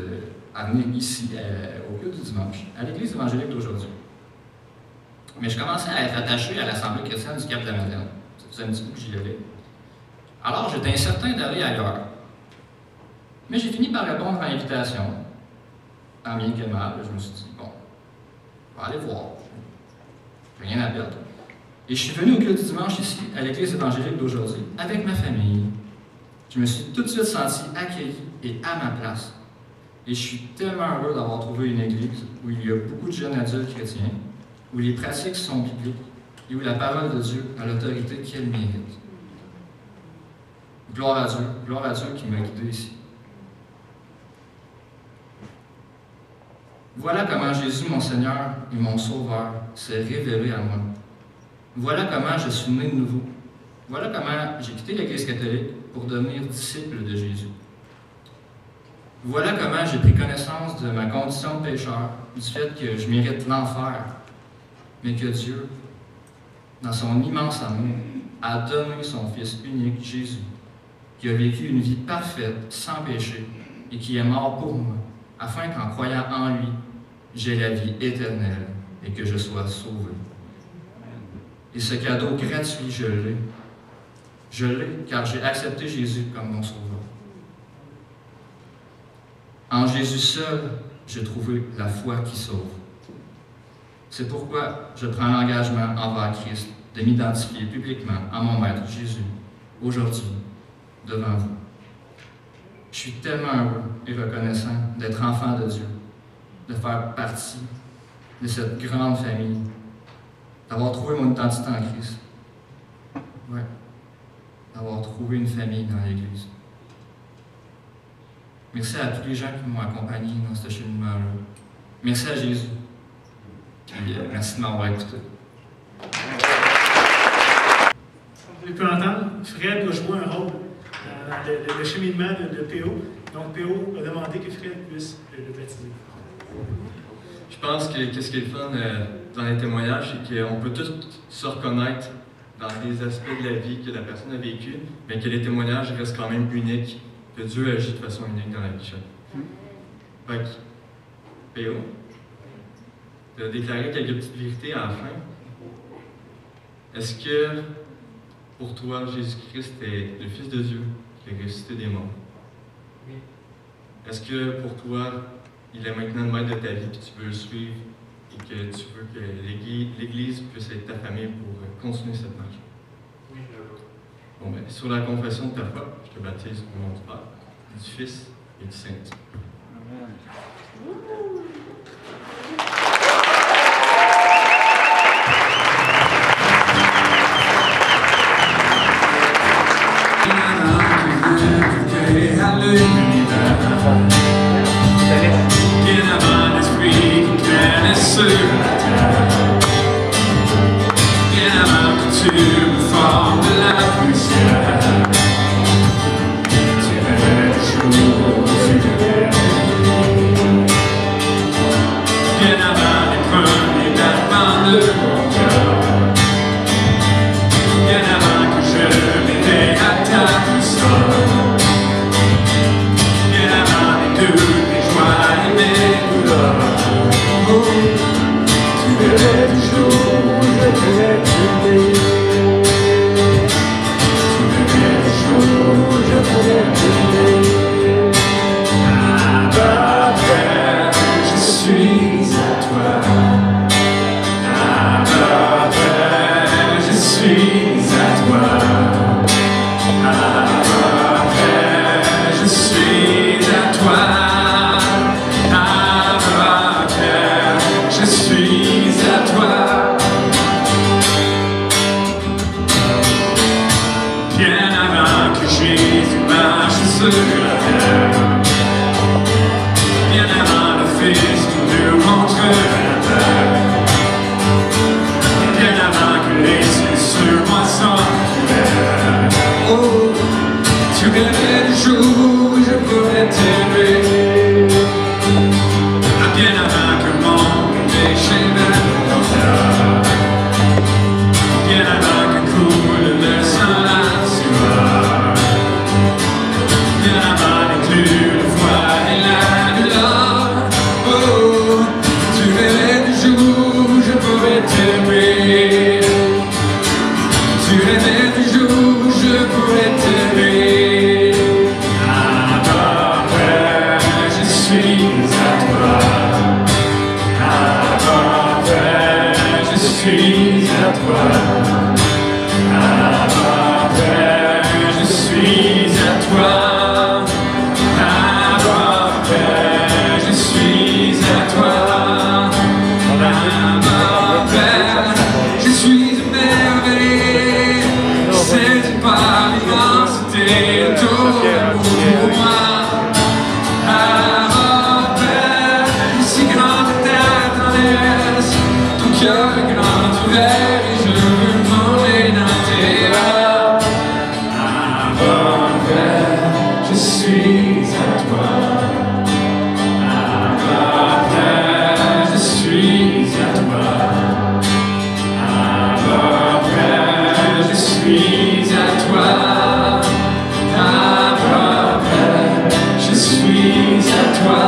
à venir ici, au culte du dimanche, à l'église évangélique d'aujourd'hui. Mais je commençais à être attaché à l'Assemblée chrétienne du Cap de Madeleine. Ça faisait un petit coup que j'y allais. Alors, j'étais incertain d'aller ailleurs. Mais j'ai fini par répondre à l'invitation. En bien que mal, je me suis dit, bon, on va aller voir. Rien à perdre. Et je suis venu au culte du dimanche ici, à l'église évangélique d'aujourd'hui, avec ma famille. Je me suis tout de suite senti accueilli et à ma place. Et je suis tellement heureux d'avoir trouvé une église où il y a beaucoup de jeunes adultes chrétiens, où les pratiques sont bibliques et où la parole de Dieu a l'autorité qu'elle mérite. Gloire à Dieu qui m'a guidé ici. Voilà comment Jésus, mon Seigneur et mon Sauveur, s'est révélé à moi. Voilà comment je suis né de nouveau. Voilà comment j'ai quitté l'Église catholique pour devenir disciple de Jésus. Voilà comment j'ai pris connaissance de ma condition de pécheur, du fait que je mérite l'enfer, mais que Dieu, dans son immense amour, a donné son Fils unique, Jésus, qui a vécu une vie parfaite, sans péché, et qui est mort pour moi, afin qu'en croyant en lui, j'ai la vie éternelle et que je sois sauvé. Et ce cadeau gratuit, je l'ai. Je l'ai car j'ai accepté Jésus comme mon sauveur. En Jésus seul, j'ai trouvé la foi qui sauve. C'est pourquoi je prends l'engagement envers Christ de m'identifier publiquement à mon Maître Jésus, aujourd'hui, devant vous. Je suis tellement heureux et reconnaissant d'être enfant de Dieu, de faire partie de cette grande famille, d'avoir trouvé mon identité en Christ. Ouais, d'avoir trouvé une famille dans l'Église. Merci à tous les gens qui m'ont accompagné dans ce cheminement-là. Merci à Jésus. Puis, merci de m'avoir écouté. Vous avez pu entendre, Fred a joué un rôle dans le cheminement de P.O. Donc, P.O. a demandé que Fred puisse le baptiser. Je pense que ce qui est le fun dans les témoignages, c'est qu'on peut tous se reconnaître dans des aspects de la vie que la personne a vécu, mais que les témoignages restent quand même uniques, que Dieu agit de façon unique dans la vie de chacun. Fait que, P.O., tu as déclaré quelques petites vérités à la fin. Est-ce que, pour toi, Jésus-Christ est le Fils de Dieu qui a ressuscité des morts? Oui. Est-ce que, pour toi, il est maintenant le maître de ta vie, puis tu veux le suivre, et que tu veux que l'Église puisse être ta famille pour continuer cette marche? Oui, je le veux. Bon, ben, sur la confession de ta foi, je te baptise au nom du Père, du Fils et du Saint-Esprit. Bien avant l'esprit qui traîne sur la terre. sur la terre. Bien avant le Fils qui nous montre la terre. Bien avant que les cieux sur moi s'enculèrent. Oh, tu rêvais du jour où je pourrais t'aimer. Bien avant que mon péché m'attende. Bien avant que coule le sang la sueur. Bien avant d'inclure le froid et la douleur. Oh, tu rêvais du jour où je pourrais t'aimer. Tu rêvais du jour où je pourrais t'aimer. Abba, Père, je suis à toi. Abba, Père, je suis à toi. Abba, Père, je suis à toi. Abba, Père, je suis à toi. Abba, Père, je suis émerveillé. C'est par l'immensité de ton amour pour moi. Abba, Père, si grande est ta tendresse, ton cœur est grand ouvert et je veux manger dans tes bras. Abba, Père, je suis à toi. Abba, Père, je suis à toi. Abba, Père, je suis à toi. Abba, Père, je suis à toi.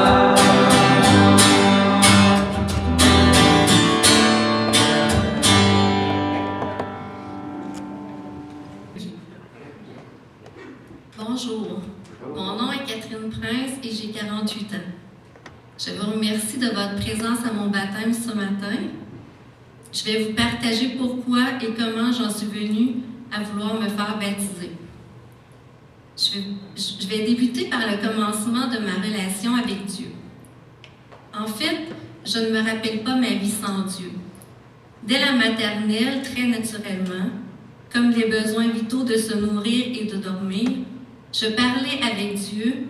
Bonjour, mon nom est Catherine Prince et j'ai 48 ans. Je vous remercie de votre présence à mon baptême ce matin. Je vais vous partager pourquoi et comment j'en suis venue à vouloir me faire baptiser. Je vais débuter par le commencement de ma relation avec Dieu. En fait, je ne me rappelle pas ma vie sans Dieu. Dès la maternelle, très naturellement, comme les besoins vitaux de se nourrir et de dormir, je parlais avec Dieu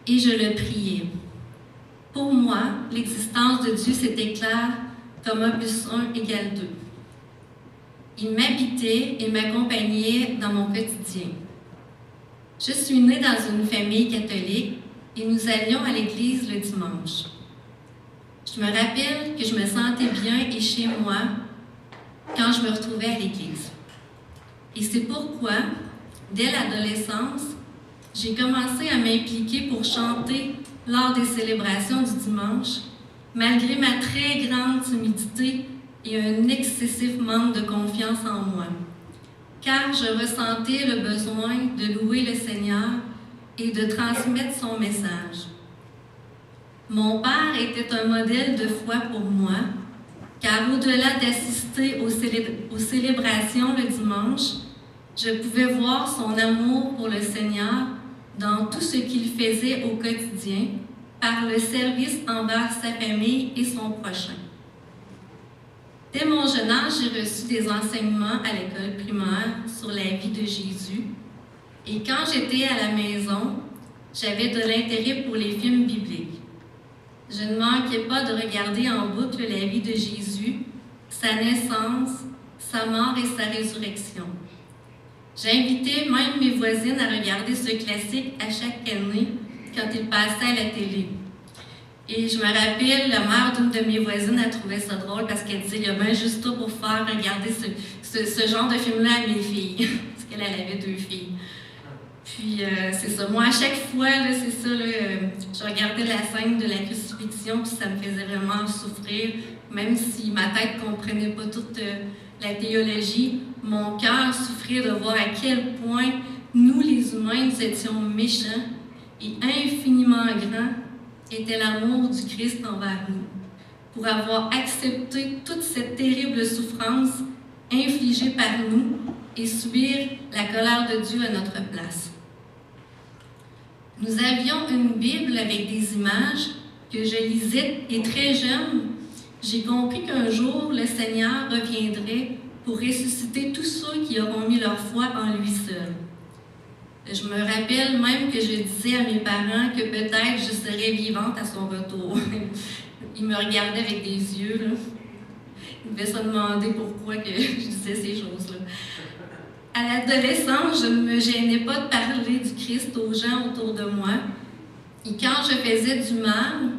et je le priais. Pour moi, l'existence de Dieu, c'était clair comme 1 plus 1 égale 2. Il m'habitait et m'accompagnait dans mon quotidien. Je suis née dans une famille catholique et nous allions à l'église le dimanche. Je me rappelle que je me sentais bien et chez moi quand je me retrouvais à l'église. Et c'est pourquoi, dès l'adolescence, j'ai commencé à m'impliquer pour chanter lors des célébrations du dimanche, malgré ma très grande timidité et un excessif manque de confiance en moi, car je ressentais le besoin de louer le Seigneur et de transmettre son message. Mon père était un modèle de foi pour moi, car au-delà d'assister aux célébrations le dimanche, je pouvais voir son amour pour le Seigneur dans tout ce qu'il faisait au quotidien, par le service envers sa famille et son prochain. Dès mon jeune âge, j'ai reçu des enseignements à l'école primaire sur la vie de Jésus. Et quand j'étais à la maison, j'avais de l'intérêt pour les films bibliques. Je ne manquais pas de regarder en boucle la vie de Jésus, sa naissance, sa mort et sa résurrection. J'invitais même mes voisines à regarder ce classique à chaque année quand il passait à la télé. Et je me rappelle, la mère d'une de mes voisines a trouvé ça drôle parce qu'elle disait « Il y a bien juste tout pour faire regarder ce genre de film-là à mes filles. » Parce qu'elle avait 2 filles. Puis, c'est ça. Moi, à chaque fois, là, c'est ça, là, je regardais la scène de la crucifixion, puis ça me faisait vraiment souffrir. Même si ma tête ne comprenait pas toute la théologie, mon cœur souffrait de voir à quel point nous, les humains, nous étions méchants et infiniment grands était l'amour du Christ envers nous, pour avoir accepté toute cette terrible souffrance infligée par nous et subir la colère de Dieu à notre place. Nous avions une Bible avec des images que je lisais et très jeune, j'ai compris qu'un jour, le Seigneur reviendrait pour ressusciter tous ceux qui auront mis leur foi en lui seul. Je me rappelle même que je disais à mes parents que peut-être je serais vivante à son retour. Ils me regardaient avec des yeux, là. Ils devaient se demander pourquoi que je disais ces choses-là. À l'adolescence, je ne me gênais pas de parler du Christ aux gens autour de moi. Et quand je faisais du mal,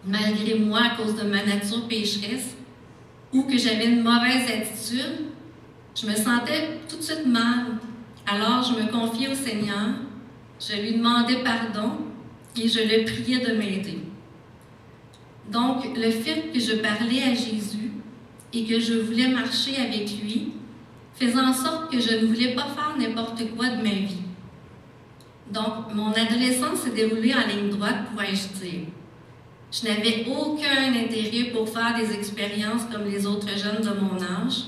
malgré moi à cause de ma nature pécheresse, ou que j'avais une mauvaise attitude, je me sentais tout de suite mal. Alors je me confiais au Seigneur, je lui demandais pardon et je le priais de m'aider. Donc, le fait que je parlais à Jésus et que je voulais marcher avec lui faisait en sorte que je ne voulais pas faire n'importe quoi de ma vie. Donc, mon adolescence s'est déroulée en ligne droite, pourrais-je dire. Je n'avais aucun intérêt pour faire des expériences comme les autres jeunes de mon âge.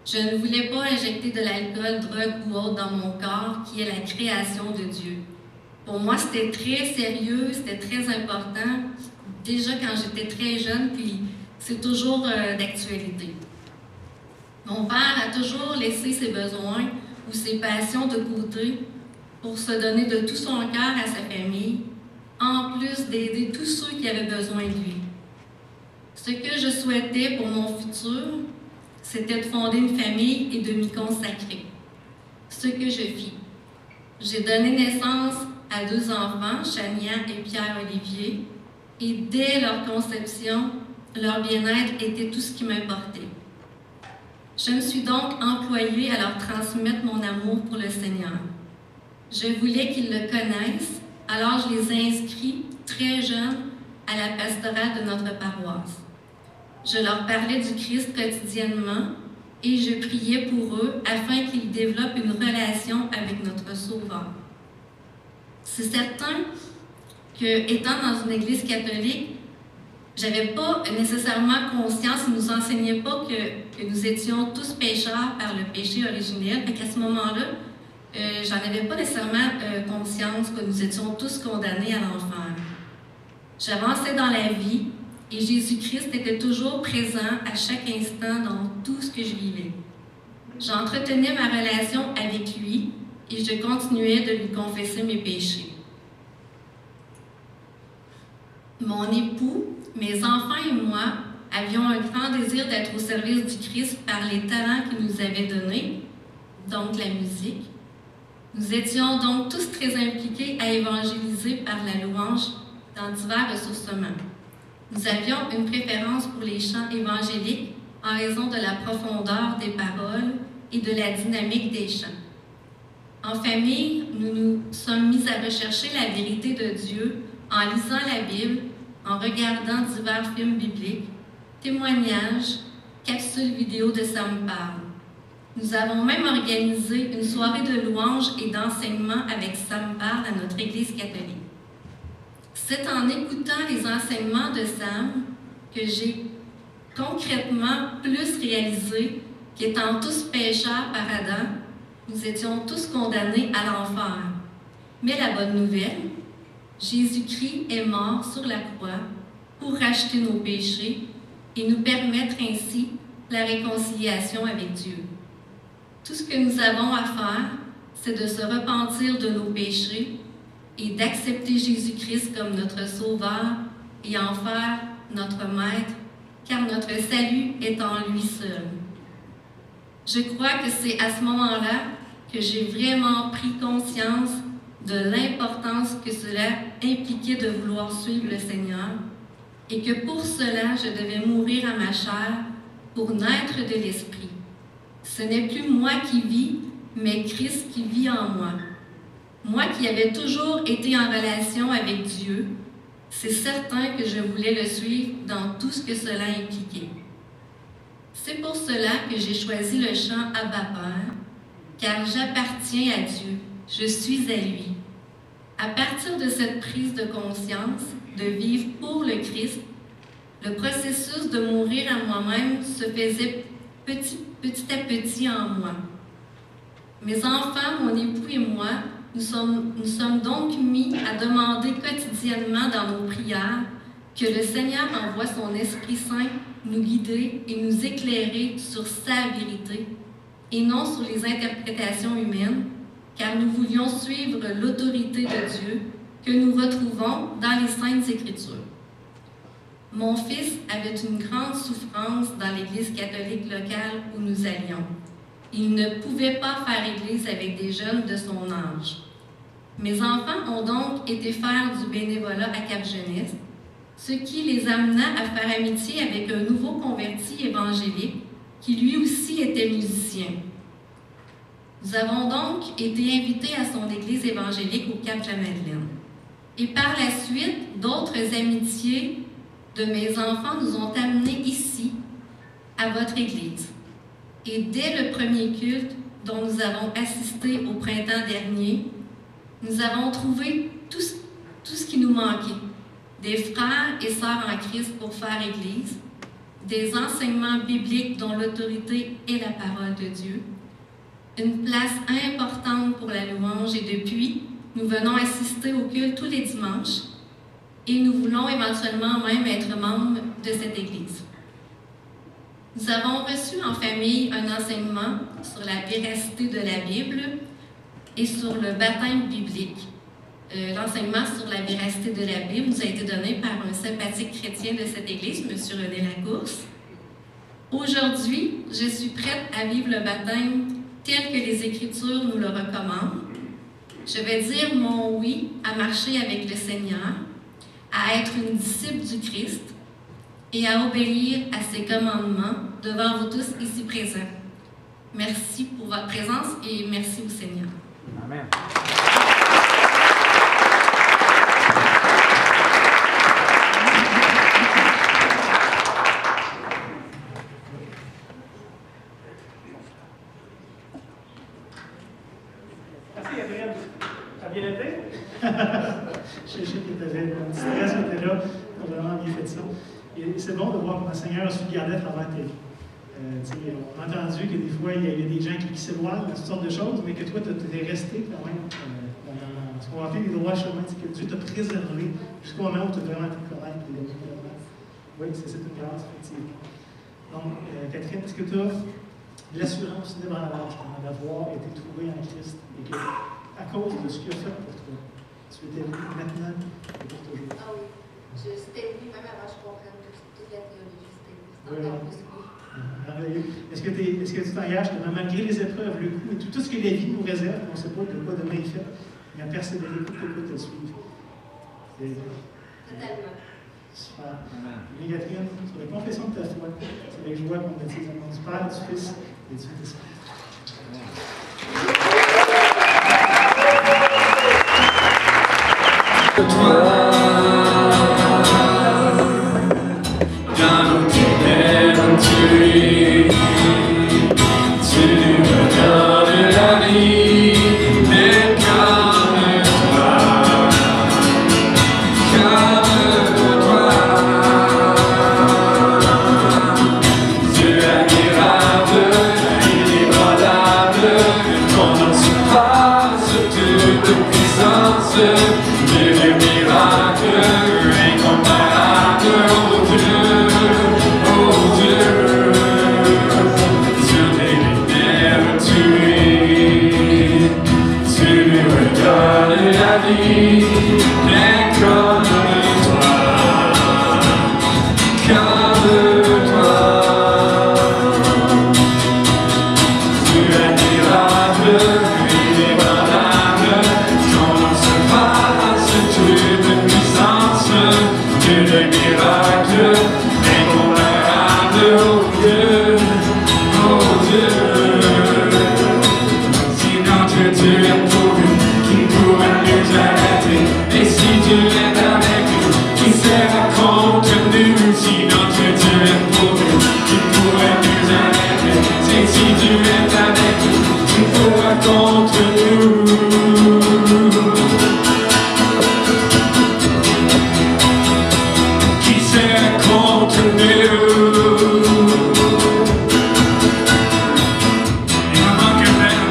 Je ne voulais pas injecter de l'alcool, drogue ou autre dans mon corps, qui est la création de Dieu. Pour moi, c'était très sérieux, c'était très important, déjà quand j'étais très jeune, puis c'est toujours d'actualité. Mon père a toujours laissé ses besoins ou ses passions de côté pour se donner de tout son cœur à sa famille, en plus d'aider tous ceux qui avaient besoin de lui. Ce que je souhaitais pour mon futur, c'était de fonder une famille et de m'y consacrer. Ce que je fis. J'ai donné naissance à 2 enfants, Chania et Pierre-Olivier, et dès leur conception, leur bien-être était tout ce qui m'importait. Je me suis donc employée à leur transmettre mon amour pour le Seigneur. Je voulais qu'ils le connaissent, alors je les ai inscrits très jeunes à la pastorale de notre paroisse. Je leur parlais du Christ quotidiennement et je priais pour eux afin qu'ils développent une relation avec notre Sauveur. C'est certain que, étant dans une église catholique, j'avais pas nécessairement conscience, ils nous enseignaient pas que nous étions tous pécheurs par le péché originel. Fait qu'à ce moment-là, j'en avais pas nécessairement conscience que nous étions tous condamnés à l'enfer. J'avançais dans la vie et Jésus-Christ était toujours présent à chaque instant dans tout ce que je vivais. J'entretenais ma relation avec lui et je continuais de lui confesser mes péchés. Mon époux, mes enfants et moi avions un grand désir d'être au service du Christ par les talents qu'il nous avait donnés, donc la musique. Nous étions donc tous très impliqués à évangéliser par la louange dans divers ressourcements. Nous avions une préférence pour les chants évangéliques en raison de la profondeur des paroles et de la dynamique des chants. En famille, nous nous sommes mis à rechercher la vérité de Dieu en lisant la Bible, en regardant divers films bibliques, témoignages, capsules vidéo de Ça me parle. Nous avons même organisé une soirée de louanges et d'enseignement avec Ça me parle à notre Église catholique. C'est en écoutant les enseignements de Sam que j'ai concrètement plus réalisé qu'étant tous pécheurs par Adam, nous étions tous condamnés à l'enfer. Mais la bonne nouvelle, Jésus-Christ est mort sur la croix pour racheter nos péchés et nous permettre ainsi la réconciliation avec Dieu. Tout ce que nous avons à faire, c'est de se repentir de nos péchés et d'accepter Jésus-Christ comme notre Sauveur et en faire notre Maître, car notre salut est en lui seul. Je crois que c'est à ce moment-là que j'ai vraiment pris conscience de l'importance que cela impliquait de vouloir suivre le Seigneur et que pour cela, je devais mourir à ma chair pour naître de l'Esprit. Ce n'est plus moi qui vis, mais Christ qui vit en moi. Moi qui avais toujours été en relation avec Dieu, c'est certain que je voulais le suivre dans tout ce que cela impliquait. C'est pour cela que j'ai choisi le chant Abba Père, car j'appartiens à Dieu, je suis à lui. À partir de cette prise de conscience, de vivre pour le Christ, le processus de mourir à moi-même se faisait petit à petit en moi. Mes enfants, mon époux et moi, nous sommes donc mis à demander quotidiennement dans nos prières que le Seigneur envoie son Esprit Saint nous guider et nous éclairer sur sa vérité et non sur les interprétations humaines, car nous voulions suivre l'autorité de Dieu que nous retrouvons dans les Saintes Écritures. Mon fils avait une grande souffrance dans l'Église catholique locale où nous allions. Il ne pouvait pas faire Église avec des jeunes de son âge. Mes enfants ont donc été faire du bénévolat à Cap-Jeunesse, ce qui les amena à faire amitié avec un nouveau converti évangélique qui lui aussi était musicien. Nous avons donc été invités à son église évangélique au Cap-de-la-Madeleine. Et par la suite, d'autres amitiés de mes enfants nous ont amenés ici, à votre église. Et dès le premier culte dont nous avons assisté au printemps dernier, nous avons trouvé tout ce qui nous manquait. Des frères et sœurs en Christ pour faire Église, des enseignements bibliques dont l'autorité est la parole de Dieu, une place importante pour la louange et depuis, nous venons assister au culte tous les dimanches et nous voulons éventuellement même être membres de cette Église. Nous avons reçu en famille un enseignement sur la véracité de la Bible et sur le baptême biblique. L'enseignement sur la véracité de la Bible nous a été donné par un sympathique chrétien de cette Église, M. René Lacourse. Aujourd'hui, je suis prête à vivre le baptême tel que les Écritures nous le recommandent. Je vais dire mon oui à marcher avec le Seigneur, à être une disciple du Christ et à obéir à ses commandements devant vous tous ici présents. Merci pour votre présence et merci au Seigneur. Amen. Merci, Gabriel. Ça a bien été? Je sais que tu avais un petit stress, tu étais là. Tu as vraiment bien fait ça. Et c'est bon de voir comment le Seigneur a su te garder à travers ta vie. On a entendu que des fois, il y a des gens qui s'éloignent de toutes sortes de choses, mais que toi, tu es resté quand même dans ce qu'on appelle les droits chemins, que Dieu t'a préservé jusqu'au moment où tu as vraiment été connaître. Oui, c'est une grâce, effectivement. Donc, Catherine, est-ce que tu as l'assurance d'avoir été trouvé en Christ et que, à cause de ce qu'il a fait pour toi, tu étais maintenant et pour toujours? Ah oui, c'était oui, même avant que je comprenne toute la théologie, c'était Oui. encore plus oui. Est-ce que tu t'engages que malgré les épreuves, le coup, tout ce que la vie nous réserve, on ne sait pas de quoi demain est fait, mais à persévérer pour que te suivre? Totalement. Super. Bien, Catherine, sur la confession de ta foi, c'est avec joie qu'on baptise au nom du Père, du Fils et du Saint-Esprit. Dans nos ténèbres, tu me donnes la vie, mais comme toi, Dieu admirable, inébranlable, ton nom surpasse toute puissance, Dieu du miracle, incomparable, oh Dieu, oh Dieu, sur tes lumières tu me donnes la vie, mais comme toi, Dieu admirable, inébranlable, ton nom surpasse toute puissance, Dieu de miracle, incomparable, oh Dieu, oh Dieu. Sinon tu es pour nous, qui pourrait nous arrêter? Et si tu es avec nous, qui sera contre nous? Sinon tu es pour nous, qui pourrait nous arrêter? Et si tu es avec nous, qui pourra contre nous? Qui sera contre nous? Il me manque un verre.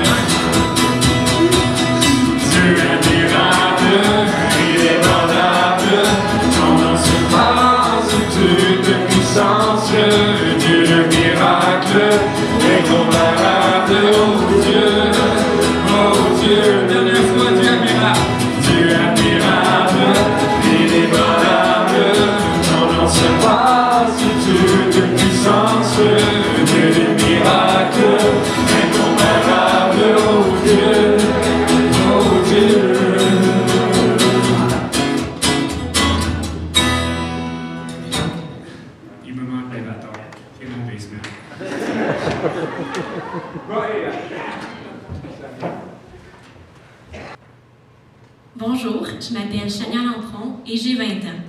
Bonjour, je m'appelle Chania Lampron et j'ai 20 ans.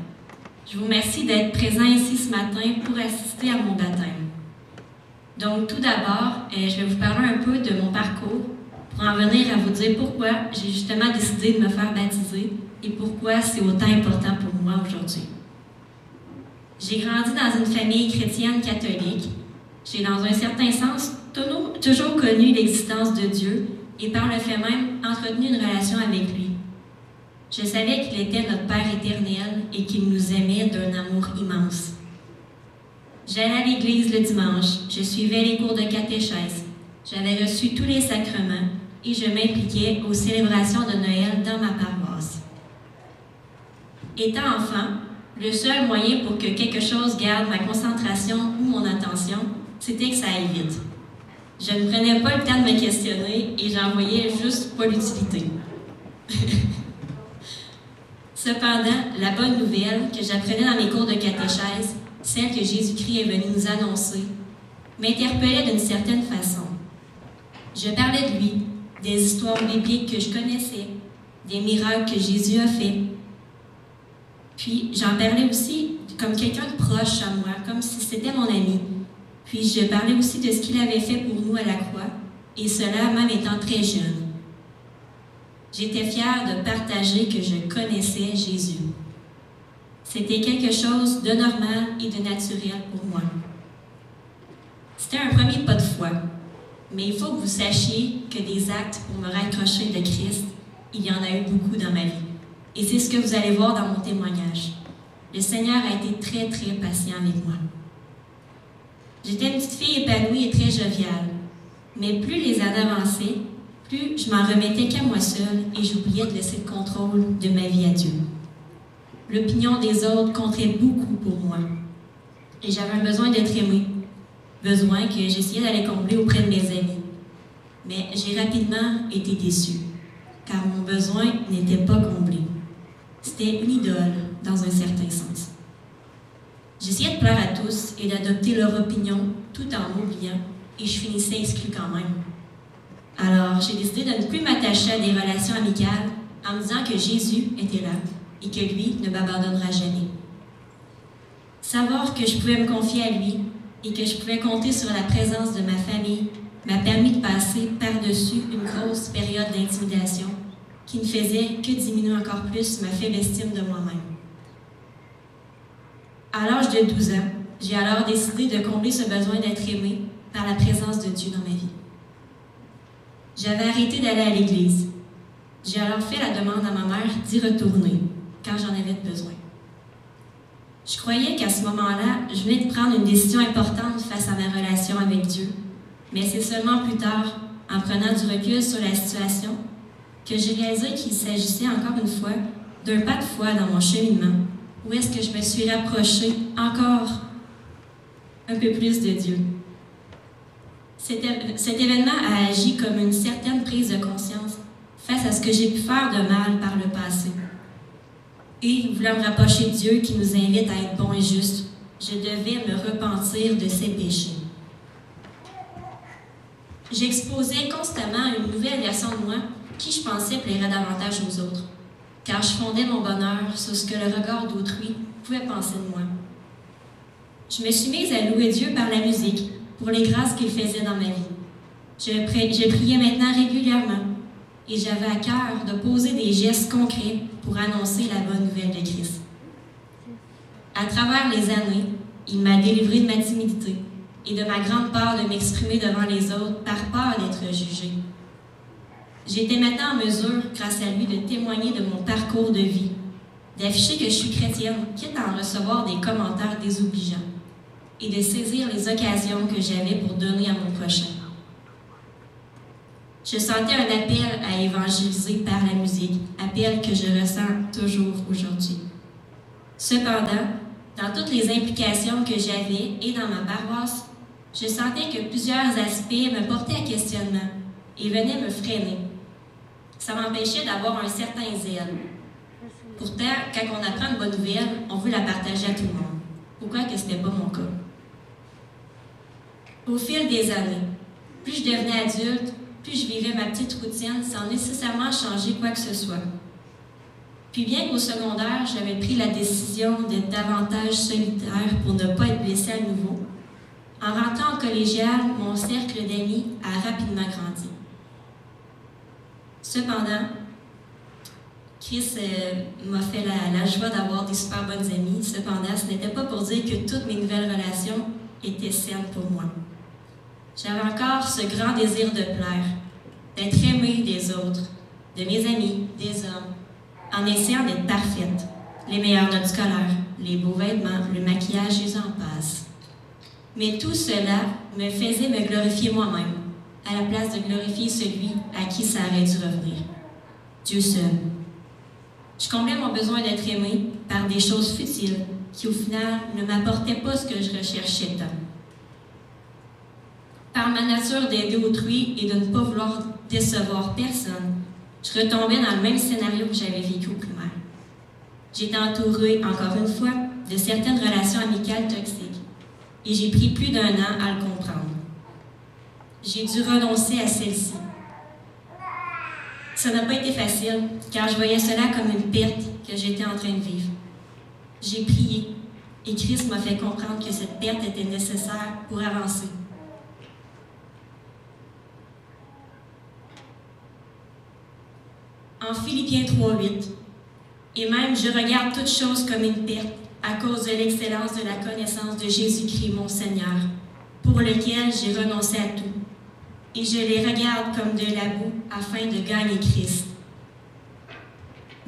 Je vous remercie d'être présent ici ce matin pour assister à mon baptême. Donc, tout d'abord, je vais vous parler un peu de mon parcours pour en venir à vous dire pourquoi j'ai justement décidé de me faire baptiser et pourquoi c'est autant important pour moi aujourd'hui. J'ai grandi dans une famille chrétienne catholique. J'ai, dans un certain sens, toujours connu l'existence de Dieu et par le fait même entretenu une relation avec lui. Je savais qu'il était notre Père éternel et qu'il nous aimait d'un amour immense. J'allais à l'église le dimanche, je suivais les cours de catéchèse, j'avais reçu tous les sacrements et je m'impliquais aux célébrations de Noël dans ma paroisse. Étant enfant, le seul moyen pour que quelque chose garde ma concentration ou mon attention, c'était que ça aille vite. Je ne prenais pas le temps de me questionner et j'en voyais juste pas l'utilité. Cependant, la bonne nouvelle que j'apprenais dans mes cours de catéchèse, celle que Jésus-Christ est venu nous annoncer, m'interpellait d'une certaine façon. Je parlais de lui, des histoires bibliques que je connaissais, des miracles que Jésus a faits. Puis, j'en parlais aussi comme quelqu'un de proche à moi, comme si c'était mon ami. Puis, je parlais aussi de ce qu'il avait fait pour nous à la croix, et cela même étant très jeune. J'étais fière de partager que je connaissais Jésus. C'était quelque chose de normal et de naturel pour moi. C'était un premier pas de foi, mais il faut que vous sachiez que des actes pour me raccrocher de Christ, il y en a eu beaucoup dans ma vie. Et c'est ce que vous allez voir dans mon témoignage. Le Seigneur a été très, très patient avec moi. J'étais une petite fille épanouie et très joviale, mais plus les années avançaient, plus je m'en remettais qu'à moi seule et j'oubliais de laisser le contrôle de ma vie à Dieu. L'opinion des autres comptait beaucoup pour moi. Et j'avais un besoin d'être aimée. Besoin que j'essayais d'aller combler auprès de mes amis. Mais j'ai rapidement été déçue, car mon besoin n'était pas comblé. C'était une idole, dans un certain sens. J'essayais de plaire à tous et d'adopter leur opinion, tout en m'oubliant, et je finissais exclue quand même. Alors, j'ai décidé de ne plus m'attacher à des relations amicales en me disant que Jésus était là et que lui ne m'abandonnera jamais. Savoir que je pouvais me confier à lui et que je pouvais compter sur la présence de ma famille m'a permis de passer par-dessus une grosse période d'intimidation qui ne faisait que diminuer encore plus ma faible estime de moi-même. À l'âge de 12 ans, j'ai alors décidé de combler ce besoin d'être aimée par la présence de Dieu dans ma vie. J'avais arrêté d'aller à l'église. J'ai alors fait la demande à ma mère d'y retourner quand j'en avais besoin. Je croyais qu'à ce moment-là, je venais de prendre une décision importante face à ma relation avec Dieu, mais c'est seulement plus tard, en prenant du recul sur la situation, que j'ai réalisé qu'il s'agissait encore une fois d'un pas de foi dans mon cheminement, où est-ce que je me suis rapprochée encore un peu plus de Dieu. Cet événement a agi comme une certaine prise de conscience face à ce que j'ai pu faire de mal par le passé. Et, voulant me rapprocher de Dieu qui nous invite à être bons et justes, je devais me repentir de ses péchés. J'exposais constamment une nouvelle version de moi qui, je pensais, plairait davantage aux autres, car je fondais mon bonheur sur ce que le regard d'autrui pouvait penser de moi. Je me suis mise à louer Dieu par la musique, pour les grâces qu'il faisait dans ma vie. Je priais maintenant régulièrement et j'avais à cœur de poser des gestes concrets pour annoncer la bonne nouvelle de Christ. À travers les années, il m'a délivré de ma timidité et de ma grande peur de m'exprimer devant les autres par peur d'être jugée. J'étais maintenant en mesure, grâce à lui, de témoigner de mon parcours de vie, d'afficher que je suis chrétienne, quitte à en recevoir des commentaires désobligeants, et de saisir les occasions que j'avais pour donner à mon prochain. Je sentais un appel à évangéliser par la musique, appel que je ressens toujours aujourd'hui. Cependant, dans toutes les implications que j'avais et dans ma paroisse, je sentais que plusieurs aspects me portaient à questionnement et venaient me freiner. Ça m'empêchait d'avoir un certain zèle. Pourtant, quand on apprend une bonne nouvelle, on veut la partager à tout le monde. Pourquoi que ce n'était pas mon cas? Au fil des années, plus je devenais adulte, plus je vivais ma petite routine sans nécessairement changer quoi que ce soit. Puis bien qu'au secondaire, j'avais pris la décision d'être davantage solitaire pour ne pas être blessée à nouveau, en rentrant en collégial, mon cercle d'amis a rapidement grandi. Cependant, Chris m'a fait la joie d'avoir des super bonnes amies. Cependant, ce n'était pas pour dire que toutes mes nouvelles relations étaient saines pour moi. J'avais encore ce grand désir de plaire, d'être aimée des autres, de mes amis, des hommes, en essayant d'être parfaite, les meilleures notes scolaires, les beaux vêtements, le maquillage et j'en passe. Mais tout cela me faisait me glorifier moi-même, à la place de glorifier celui à qui ça aurait dû revenir, Dieu seul. Je comblais mon besoin d'être aimée par des choses futiles qui, au final, ne m'apportaient pas ce que je recherchais tant. Par ma nature d'aider autrui et de ne pas vouloir décevoir personne, je retombais dans le même scénario que j'avais vécu au primaire. J'étais entourée, encore une fois, de certaines relations amicales toxiques et j'ai pris plus d'1 an à le comprendre. J'ai dû renoncer à celle-ci. Ça n'a pas été facile, car je voyais cela comme une perte que j'étais en train de vivre. J'ai prié et Christ m'a fait comprendre que cette perte était nécessaire pour avancer. En Philippiens 3:8, et même je regarde toutes choses comme une perte à cause de l'excellence de la connaissance de Jésus-Christ mon Seigneur, pour lequel j'ai renoncé à tout, et je les regarde comme de la boue afin de gagner Christ.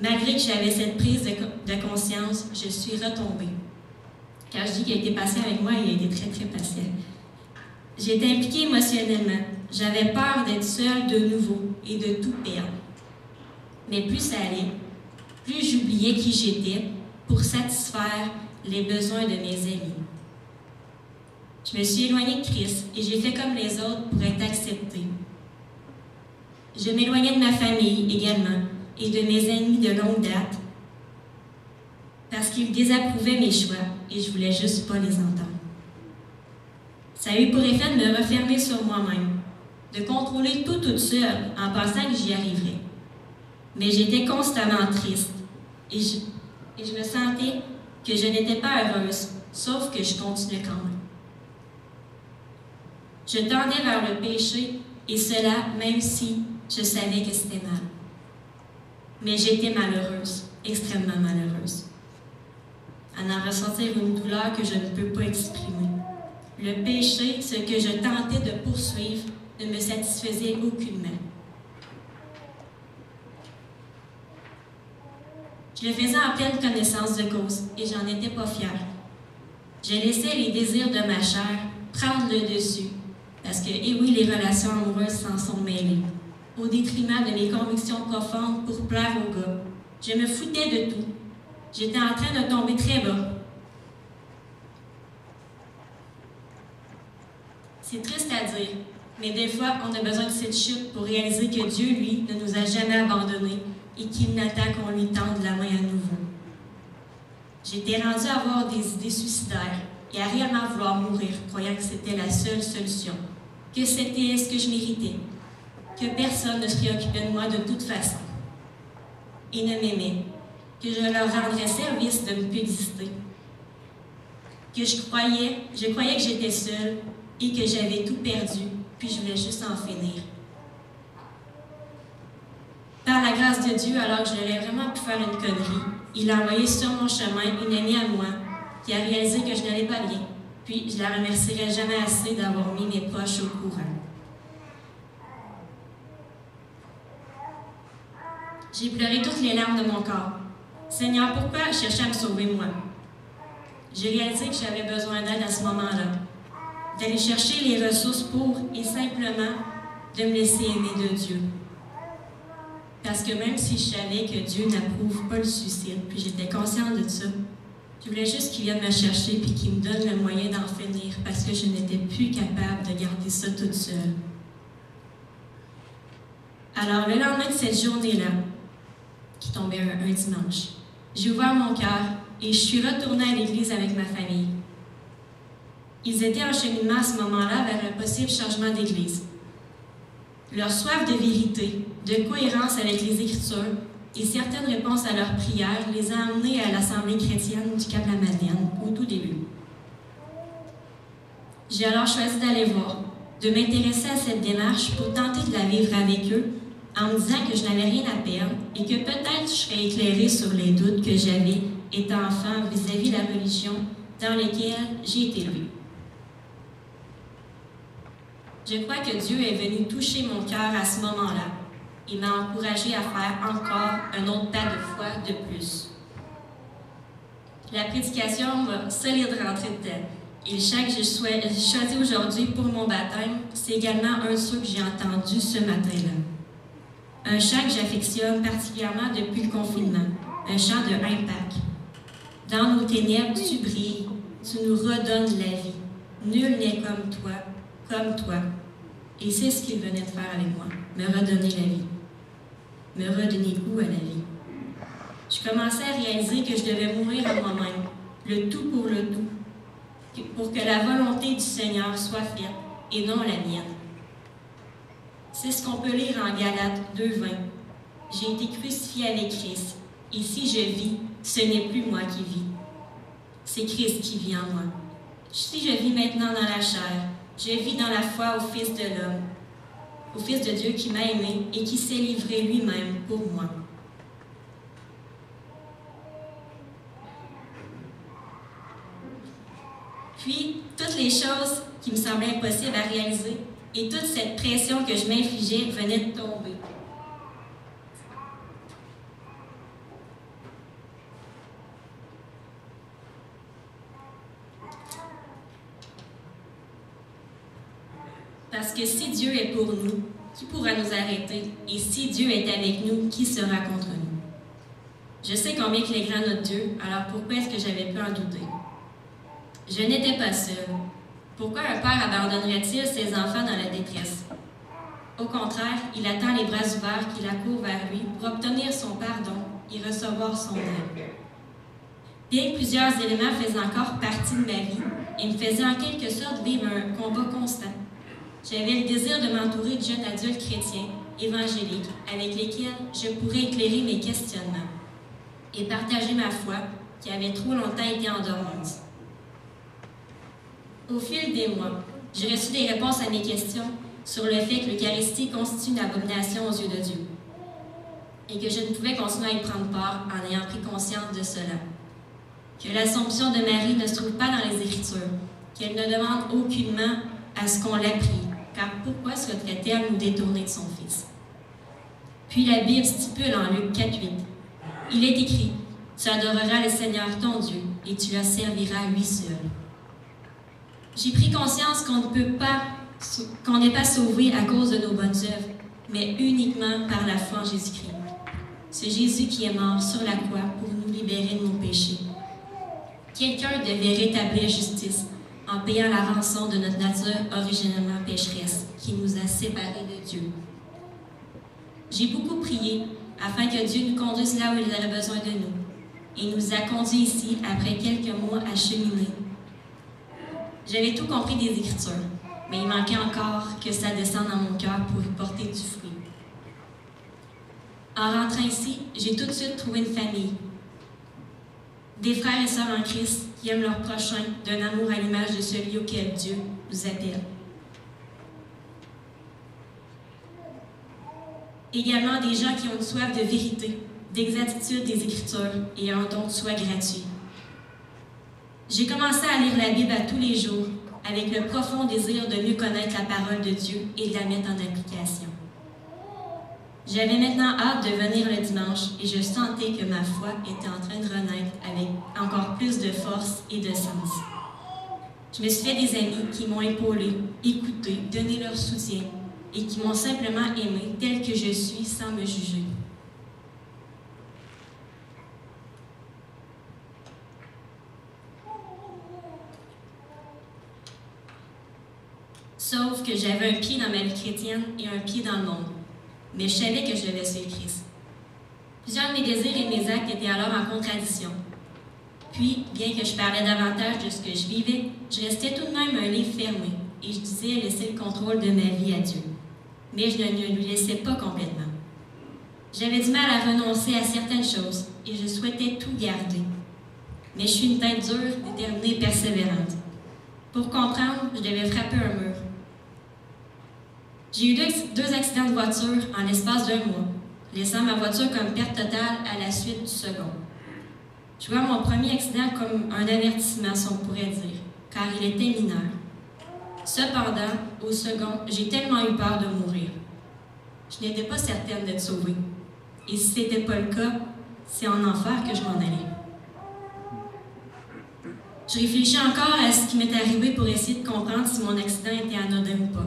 Malgré que j'avais cette prise de conscience, je suis retombée. Quand je dis qu'il a été patient avec moi, il a été très, très patient. J'étais impliquée émotionnellement. J'avais peur d'être seule de nouveau et de tout perdre. Mais plus ça allait, plus j'oubliais qui j'étais pour satisfaire les besoins de mes amis. Je me suis éloignée de Christ et j'ai fait comme les autres pour être acceptée. Je m'éloignais de ma famille également et de mes amis de longue date parce qu'ils désapprouvaient mes choix et je voulais juste pas les entendre. Ça a eu pour effet de me refermer sur moi-même, de contrôler tout toute seule en pensant que j'y arriverais. Mais j'étais constamment triste et je me sentais que je n'étais pas heureuse, sauf que je continuais quand même. Je tendais vers le péché et cela même si je savais que c'était mal. Mais j'étais malheureuse, extrêmement malheureuse. À en ressentir une douleur que je ne peux pas exprimer. Le péché, ce que je tentais de poursuivre, ne me satisfaisait aucunement. Je le faisais en pleine connaissance de cause et j'en étais pas fière. Je laissais les désirs de ma chair prendre le dessus parce que, et oui, les relations amoureuses s'en sont mêlées, au détriment de mes convictions profondes pour plaire aux gars. Je me foutais de tout. J'étais en train de tomber très bas. C'est triste à dire, mais des fois, on a besoin de cette chute pour réaliser que Dieu, lui, ne nous a jamais abandonnés et qu'il n'attend qu'on lui tende la main à nouveau. J'étais rendue à avoir des idées suicidaires et à réellement vouloir mourir, croyant que c'était la seule solution, que c'était ce que je méritais, que personne ne se préoccupait de moi de toute façon et ne m'aimait, que je leur rendrais service de ne plus exister, que je croyais que j'étais seule et que j'avais tout perdu, puis je voulais juste en finir. Par la grâce de Dieu, alors que j'aurais vraiment pu faire une connerie, il a envoyé sur mon chemin une amie à moi qui a réalisé que je n'allais pas bien, puis je la remercierai jamais assez d'avoir mis mes proches au courant. J'ai pleuré toutes les larmes de mon corps. Seigneur, pourquoi chercher à me sauver moi? J'ai réalisé que j'avais besoin d'aide à ce moment-là, d'aller chercher les ressources pour et simplement de me laisser aimer de Dieu. Parce que même si je savais que Dieu n'approuve pas le suicide, puis j'étais consciente de ça, je voulais juste qu'il vienne me chercher puis qu'il me donne le moyen d'en finir parce que je n'étais plus capable de garder ça toute seule. Alors, le lendemain de cette journée-là, qui tombait un dimanche, j'ai ouvert mon cœur et je suis retournée à l'église avec ma famille. Ils étaient en cheminement à ce moment-là vers un possible changement d'église. Leur soif de vérité, de cohérence avec les Écritures, et certaines réponses à leurs prières les a amenés à l'Assemblée chrétienne du Cap-la-Madeleine au tout début. J'ai alors choisi d'aller voir, de m'intéresser à cette démarche pour tenter de la vivre avec eux, en me disant que je n'avais rien à perdre et que peut-être je serais éclairée sur les doutes que j'avais étant enfant vis-à-vis de la religion dans laquelle j'ai été élevée. Je crois que Dieu est venu toucher mon cœur à ce moment-là et m'a encouragée à faire encore un autre pas de foi de plus. La prédication m'a solide rentrée dedans. Et le chant que j'ai choisi aujourd'hui pour mon baptême, c'est également un de ceux que j'ai entendu ce matin-là. Un chant que j'affectionne particulièrement depuis le confinement, un chant de Impact. Dans nos ténèbres, tu brilles, tu nous redonnes la vie. Nul n'est comme toi. Et c'est ce qu'il venait de faire avec moi, me redonner la vie, me redonner goût à la vie. Je commençais à réaliser que je devais mourir à moi-même, le tout pour le tout, pour que la volonté du Seigneur soit faite et non la mienne. C'est ce qu'on peut lire en Galates 2:20. J'ai été crucifié avec Christ, et si je vis, ce n'est plus moi qui vis. C'est Christ qui vit en moi. Si je vis maintenant dans la chair, je vis dans la foi au Fils de l'homme, au Fils de Dieu qui m'a aimé et qui s'est livré lui-même pour moi. Puis, toutes les choses qui me semblaient impossibles à réaliser et toute cette pression que je m'infligeais venaient de tomber. Parce que si Dieu est pour nous, qui pourra nous arrêter? Et si Dieu est avec nous, qui sera contre nous? Je sais combien qu'il est grand notre Dieu, alors pourquoi est-ce que j'avais pu en douter? Je n'étais pas seule. Pourquoi un père abandonnerait-il ses enfants dans la détresse? Au contraire, il attend les bras ouverts qu'il accourt vers lui pour obtenir son pardon et recevoir son aide. Bien que plusieurs éléments faisaient encore partie de ma vie et me faisaient en quelque sorte vivre un combat constant, j'avais le désir de m'entourer de jeunes adultes chrétiens, évangéliques, avec lesquels je pourrais éclairer mes questionnements et partager ma foi qui avait trop longtemps été endormante. Au fil des mois, j'ai reçu des réponses à mes questions sur le fait que l'Eucharistie constitue une abomination aux yeux de Dieu et que je ne pouvais continuer à y prendre part en ayant pris conscience de cela. Que l'Assomption de Marie ne se trouve pas dans les Écritures, qu'elle ne demande aucunement à ce qu'on la prie, car pourquoi souhaiterait-elle nous détourner de son Fils? Puis la Bible stipule en Luc 4:8. Il est écrit, « Tu adoreras le Seigneur ton Dieu, et tu le serviras lui seul. » J'ai pris conscience qu'on n'est pas sauvé à cause de nos bonnes œuvres, mais uniquement par la foi en Jésus-Christ. C'est Jésus qui est mort sur la croix pour nous libérer de nos péchés. Quelqu'un devait rétablir justice en payant la rançon de notre nature originellement pécheresse qui nous a séparés de Dieu. J'ai beaucoup prié afin que Dieu nous conduise là où il aurait besoin de nous et nous a conduits ici après quelques mois à cheminer. J'avais tout compris des Écritures, mais il manquait encore que ça descende dans mon cœur pour y porter du fruit. En rentrant ici, j'ai tout de suite trouvé une famille. Des frères et sœurs en Christ qui aiment leur prochain d'un amour à l'image de celui auquel Dieu nous appelle. Également des gens qui ont une soif de vérité, d'exactitude des Écritures et un don de soi gratuit. J'ai commencé à lire la Bible à tous les jours avec le profond désir de mieux connaître la parole de Dieu et de la mettre en application. J'avais maintenant hâte de venir le dimanche et je sentais que ma foi était en train de renaître avec encore plus de force et de sens. Je me suis fait des amis qui m'ont épaulé, écouté, donné leur soutien et qui m'ont simplement aimé tel que je suis sans me juger. Sauf que j'avais un pied dans ma vie chrétienne et un pied dans le monde. Mais je savais que je devais suivre Christ. Plusieurs de mes désirs et mes actes étaient alors en contradiction. Puis, bien que je parlais davantage de ce que je vivais, je restais tout de même un livre fermé et je disais laisser le contrôle de ma vie à Dieu. Mais je ne lui laissais pas complètement. J'avais du mal à renoncer à certaines choses et je souhaitais tout garder. Mais je suis une tête dure, déterminée et persévérante. Pour comprendre, je devais frapper un mur. J'ai eu deux accidents de voiture en l'espace d'un mois, laissant ma voiture comme perte totale à la suite du second. Je vois mon premier accident comme un avertissement, si on pourrait dire, car il était mineur. Cependant, au second, j'ai tellement eu peur de mourir. Je n'étais pas certaine d'être sauvée. Et si ce n'était pas le cas, c'est en enfer que je m'en allais. Je réfléchis encore à ce qui m'est arrivé pour essayer de comprendre si mon accident était anodin ou pas.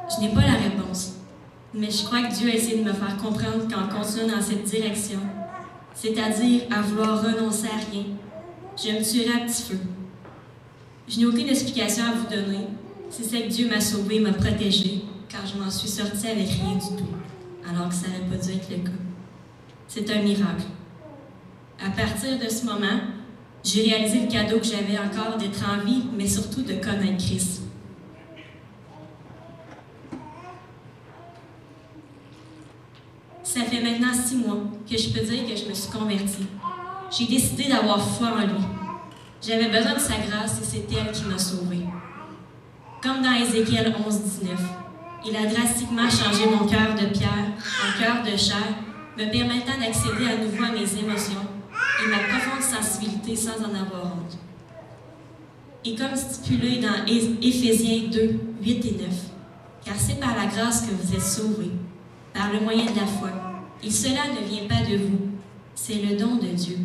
Je n'ai pas la réponse, mais je crois que Dieu a essayé de me faire comprendre qu'en continuant dans cette direction, c'est-à-dire à vouloir renoncer à rien, je me tuerais à petit feu. Je n'ai aucune explication à vous donner, si c'est que Dieu m'a sauvée et m'a protégée, car je m'en suis sortie avec rien du tout, alors que ça n'aurait pas dû être le cas. C'est un miracle. À partir de ce moment, j'ai réalisé le cadeau que j'avais encore d'être en vie, mais surtout de connaître Christ. Ça fait maintenant 6 mois que je peux dire que je me suis convertie. J'ai décidé d'avoir foi en lui. J'avais besoin de sa grâce et c'est elle qui m'a sauvée. Comme dans Ézéchiel 11:19, il a drastiquement changé mon cœur de pierre en cœur de chair, me permettant d'accéder à nouveau à mes émotions et ma profonde sensibilité sans en avoir honte. Et comme stipulé dans Éphésiens 2, 8 et 9, car c'est par la grâce que vous êtes sauvés, par le moyen de la foi. Et cela ne vient pas de vous, c'est le don de Dieu.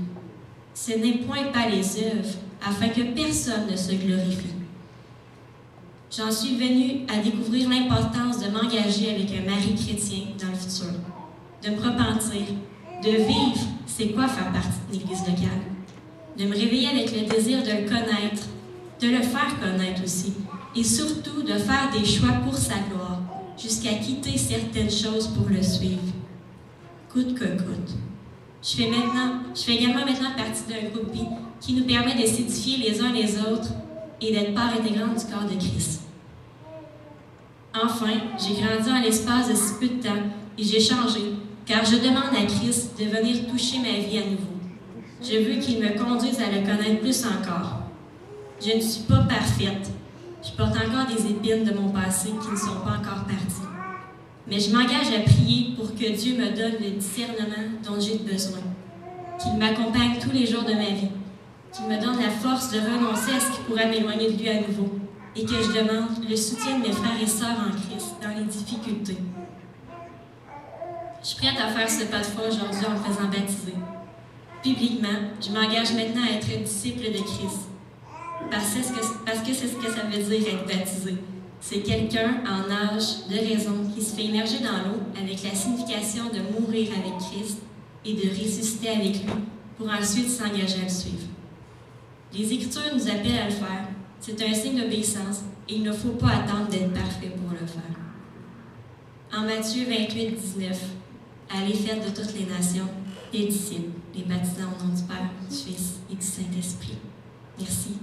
Ce n'est point par les œuvres, afin que personne ne se glorifie. J'en suis venue à découvrir l'importance de m'engager avec un mari chrétien dans le futur, de me repentir, de vivre c'est quoi faire partie d'une église locale, de me réveiller avec le désir de le connaître, de le faire connaître aussi, et surtout de faire des choix pour sa gloire, jusqu'à quitter certaines choses pour le suivre. Coûte que coûte. Je fais également maintenant partie d'un groupe vie qui nous permet de s'édifier les uns les autres et d'être part intégrante du corps de Christ. Enfin, j'ai grandi en l'espace de si peu de temps et j'ai changé, car je demande à Christ de venir toucher ma vie à nouveau. Je veux qu'il me conduise à le connaître plus encore. Je ne suis pas parfaite. Je porte encore des épines de mon passé qui ne sont pas encore parties. Mais je m'engage à prier pour que Dieu me donne le discernement dont j'ai besoin, qu'il m'accompagne tous les jours de ma vie, qu'il me donne la force de renoncer à ce qui pourrait m'éloigner de lui à nouveau et que je demande le soutien de mes frères et sœurs en Christ dans les difficultés. Je suis prête à faire ce pas de foi aujourd'hui en me faisant baptiser. Publiquement, je m'engage maintenant à être disciple de Christ, parce que c'est ce que ça veut dire être baptisé. C'est quelqu'un en âge de raison qui se fait immerger dans l'eau avec la signification de mourir avec Christ et de ressusciter avec lui pour ensuite s'engager à le suivre. Les Écritures nous appellent à le faire. C'est un signe d'obéissance et il ne faut pas attendre d'être parfait pour le faire. En Matthieu 28, 19, allez faire de toutes les nations des disciples, les baptisant au nom du Père, du Fils et du Saint-Esprit. Merci.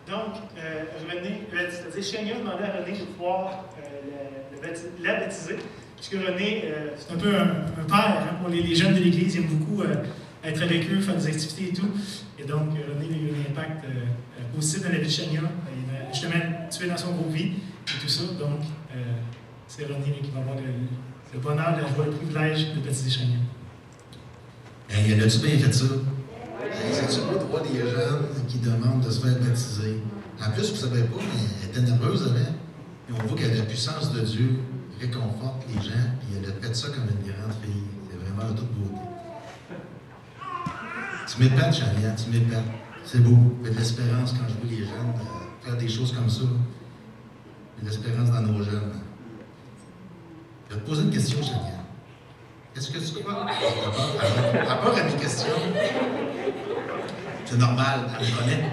Donc, c'est-à-dire Chania demandait à René de pouvoir la baptiser, puisque René, c'est un peu un père hein, pour les jeunes de l'Église, il aime beaucoup être avec eux, faire des activités et tout. Et donc, René a eu un impact positif dans la vie de Chania. Justement, tu es dans son groupe vie et tout ça. Donc, c'est René qui va avoir le bonheur, la joie, le privilège de baptiser Chania. Il a-tu bien fait ça? C'est-tu pas droit des jeunes qui demandent de se faire baptiser? En plus, vous ne savez pas, mais elle était nerveuse avant. Et on voit que la puissance de Dieu réconforte les gens, puis elle a fait ça comme une grande fille. C'est vraiment de toute beauté. Tu m'épates, Chania, tu m'épates. C'est beau. Il y a de l'espérance quand je vois les jeunes faire des choses comme ça. Il y a de l'espérance dans nos jeunes. Je vais te poser une question, Chania. Est-ce que tu crois, par rapport à mes questions, c'est normal, elle me connaît.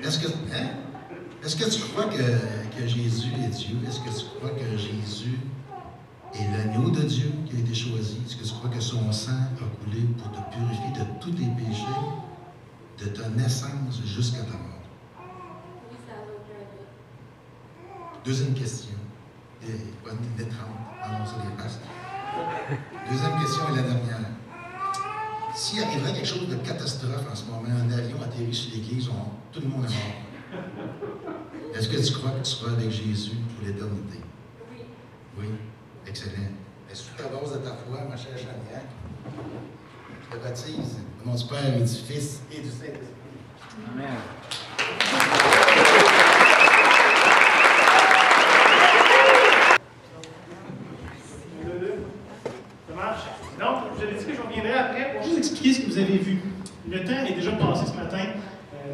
Est-ce que tu crois que Jésus est Dieu? Est-ce que tu crois que Jésus est l'agneau de Dieu qui a été choisi? Est-ce que tu crois que son sang a coulé pour te purifier de tous tes péchés, de ta naissance jusqu'à ta mort? Oui, ça n'a aucun doute. Deuxième question. Une des 30. Annoncer les passes. Deuxième question est la dernière. S'il arriverait quelque chose de catastrophe en ce moment, un avion atterrit sur l'église, tout le monde est mort. Est-ce que tu crois que tu seras avec Jésus pour l'éternité? Oui. Oui? Excellent. Est-ce que tu à base de ta foi, ma chère Chaniac? Je te baptise au nom du Père et du Fils et du Saint-Esprit. Amen. Ça marche? Donc, je vous avais dit que je reviendrai après pour juste expliquer ce que vous avez vu. Le temps est déjà passé ce matin.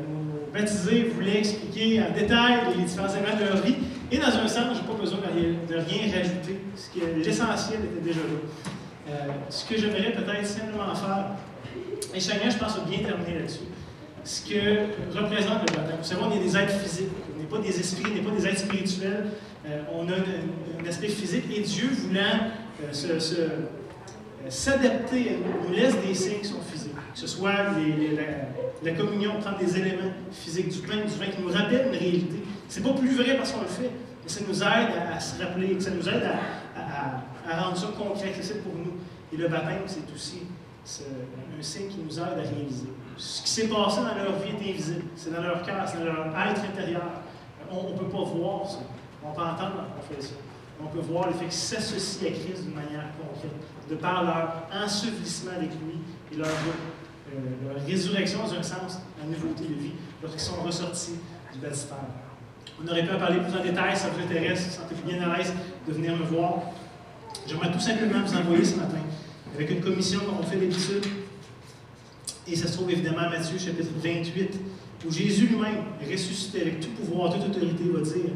Nos baptisés voulaient expliquer en détail les différents éléments de leur vie. Et dans un sens, je n'ai pas besoin de rien rajouter, parce que l'essentiel était déjà là. Ce que j'aimerais peut-être simplement faire, et chacun, je pense, a bien terminé là-dessus, ce que représente le baptême. Vous savez, on est des êtres physiques, on n'est pas des esprits, on n'est pas des êtres spirituels. On a un aspect physique, et Dieu voulant s'adapter à nous laisse des signes qui sont physiques. Que ce soit la communion, prendre des éléments physiques du pain qui nous rappellent une réalité. C'est pas plus vrai parce qu'on le fait, mais ça nous aide à se rappeler, ça nous aide à rendre ça concret, accessible pour nous. Et le baptême, c'est aussi un signe qui nous aide à réaliser. Ce qui s'est passé dans leur vie est invisible. C'est dans leur cœur, c'est dans leur être intérieur. On ne peut pas voir ça. On peut entendre leur confession. On peut voir le fait qu'ils s'associent à Christ d'une manière concrète, de par leur ensevelissement avec lui et leur résurrection dans un sens, la nouveauté de vie, lorsqu'ils sont ressortis du baptistère. On aurait pu en parler plus en détail, si ça vous intéresse, sentez-vous bien à l'aise de venir me voir. J'aimerais tout simplement vous envoyer ce matin avec une commission comme on fait d'habitude. Et ça se trouve évidemment à Matthieu chapitre 28, où Jésus lui-même, ressuscité avec tout pouvoir, toute autorité, va dire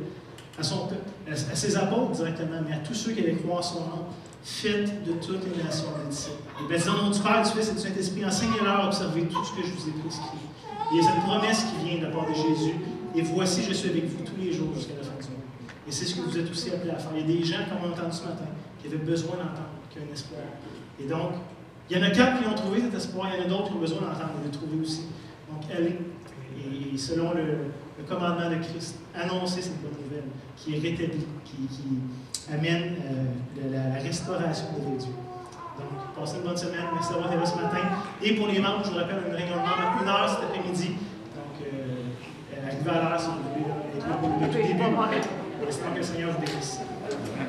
à son peuple, à ses apôtres directement, mais à tous ceux qui allaient croire son nom, faites de toutes les nations des disciples. Et baptisez au nom du Père, du Fils et du Saint-Esprit, enseignez-leur à observer tout ce que je vous ai prescrit. Il y a cette promesse qui vient de la part de Jésus, et voici, je suis avec vous tous les jours jusqu'à la fin du monde. Et c'est ce que vous êtes aussi appelés à faire. Il y a des gens, comme on a entendu ce matin, qui avaient besoin d'entendre, qui ont un espoir. Et donc, il y en a 4 qui ont trouvé cet espoir, il y en a d'autres qui ont besoin d'entendre et de le trouver aussi. Donc, allez, et selon le commandement de Christ, annoncez cette bonne nouvelle qui est rétablie, qui amène la restauration de Dieu. Donc, passez une bonne semaine. Merci d'avoir été là ce matin. Et pour les membres, je vous rappelle, une réunion de membres à 1h cet après-midi. Donc, arrivez à l'heure si vous voulez être là pour le tout début. J'espère que le Seigneur vous bénisse.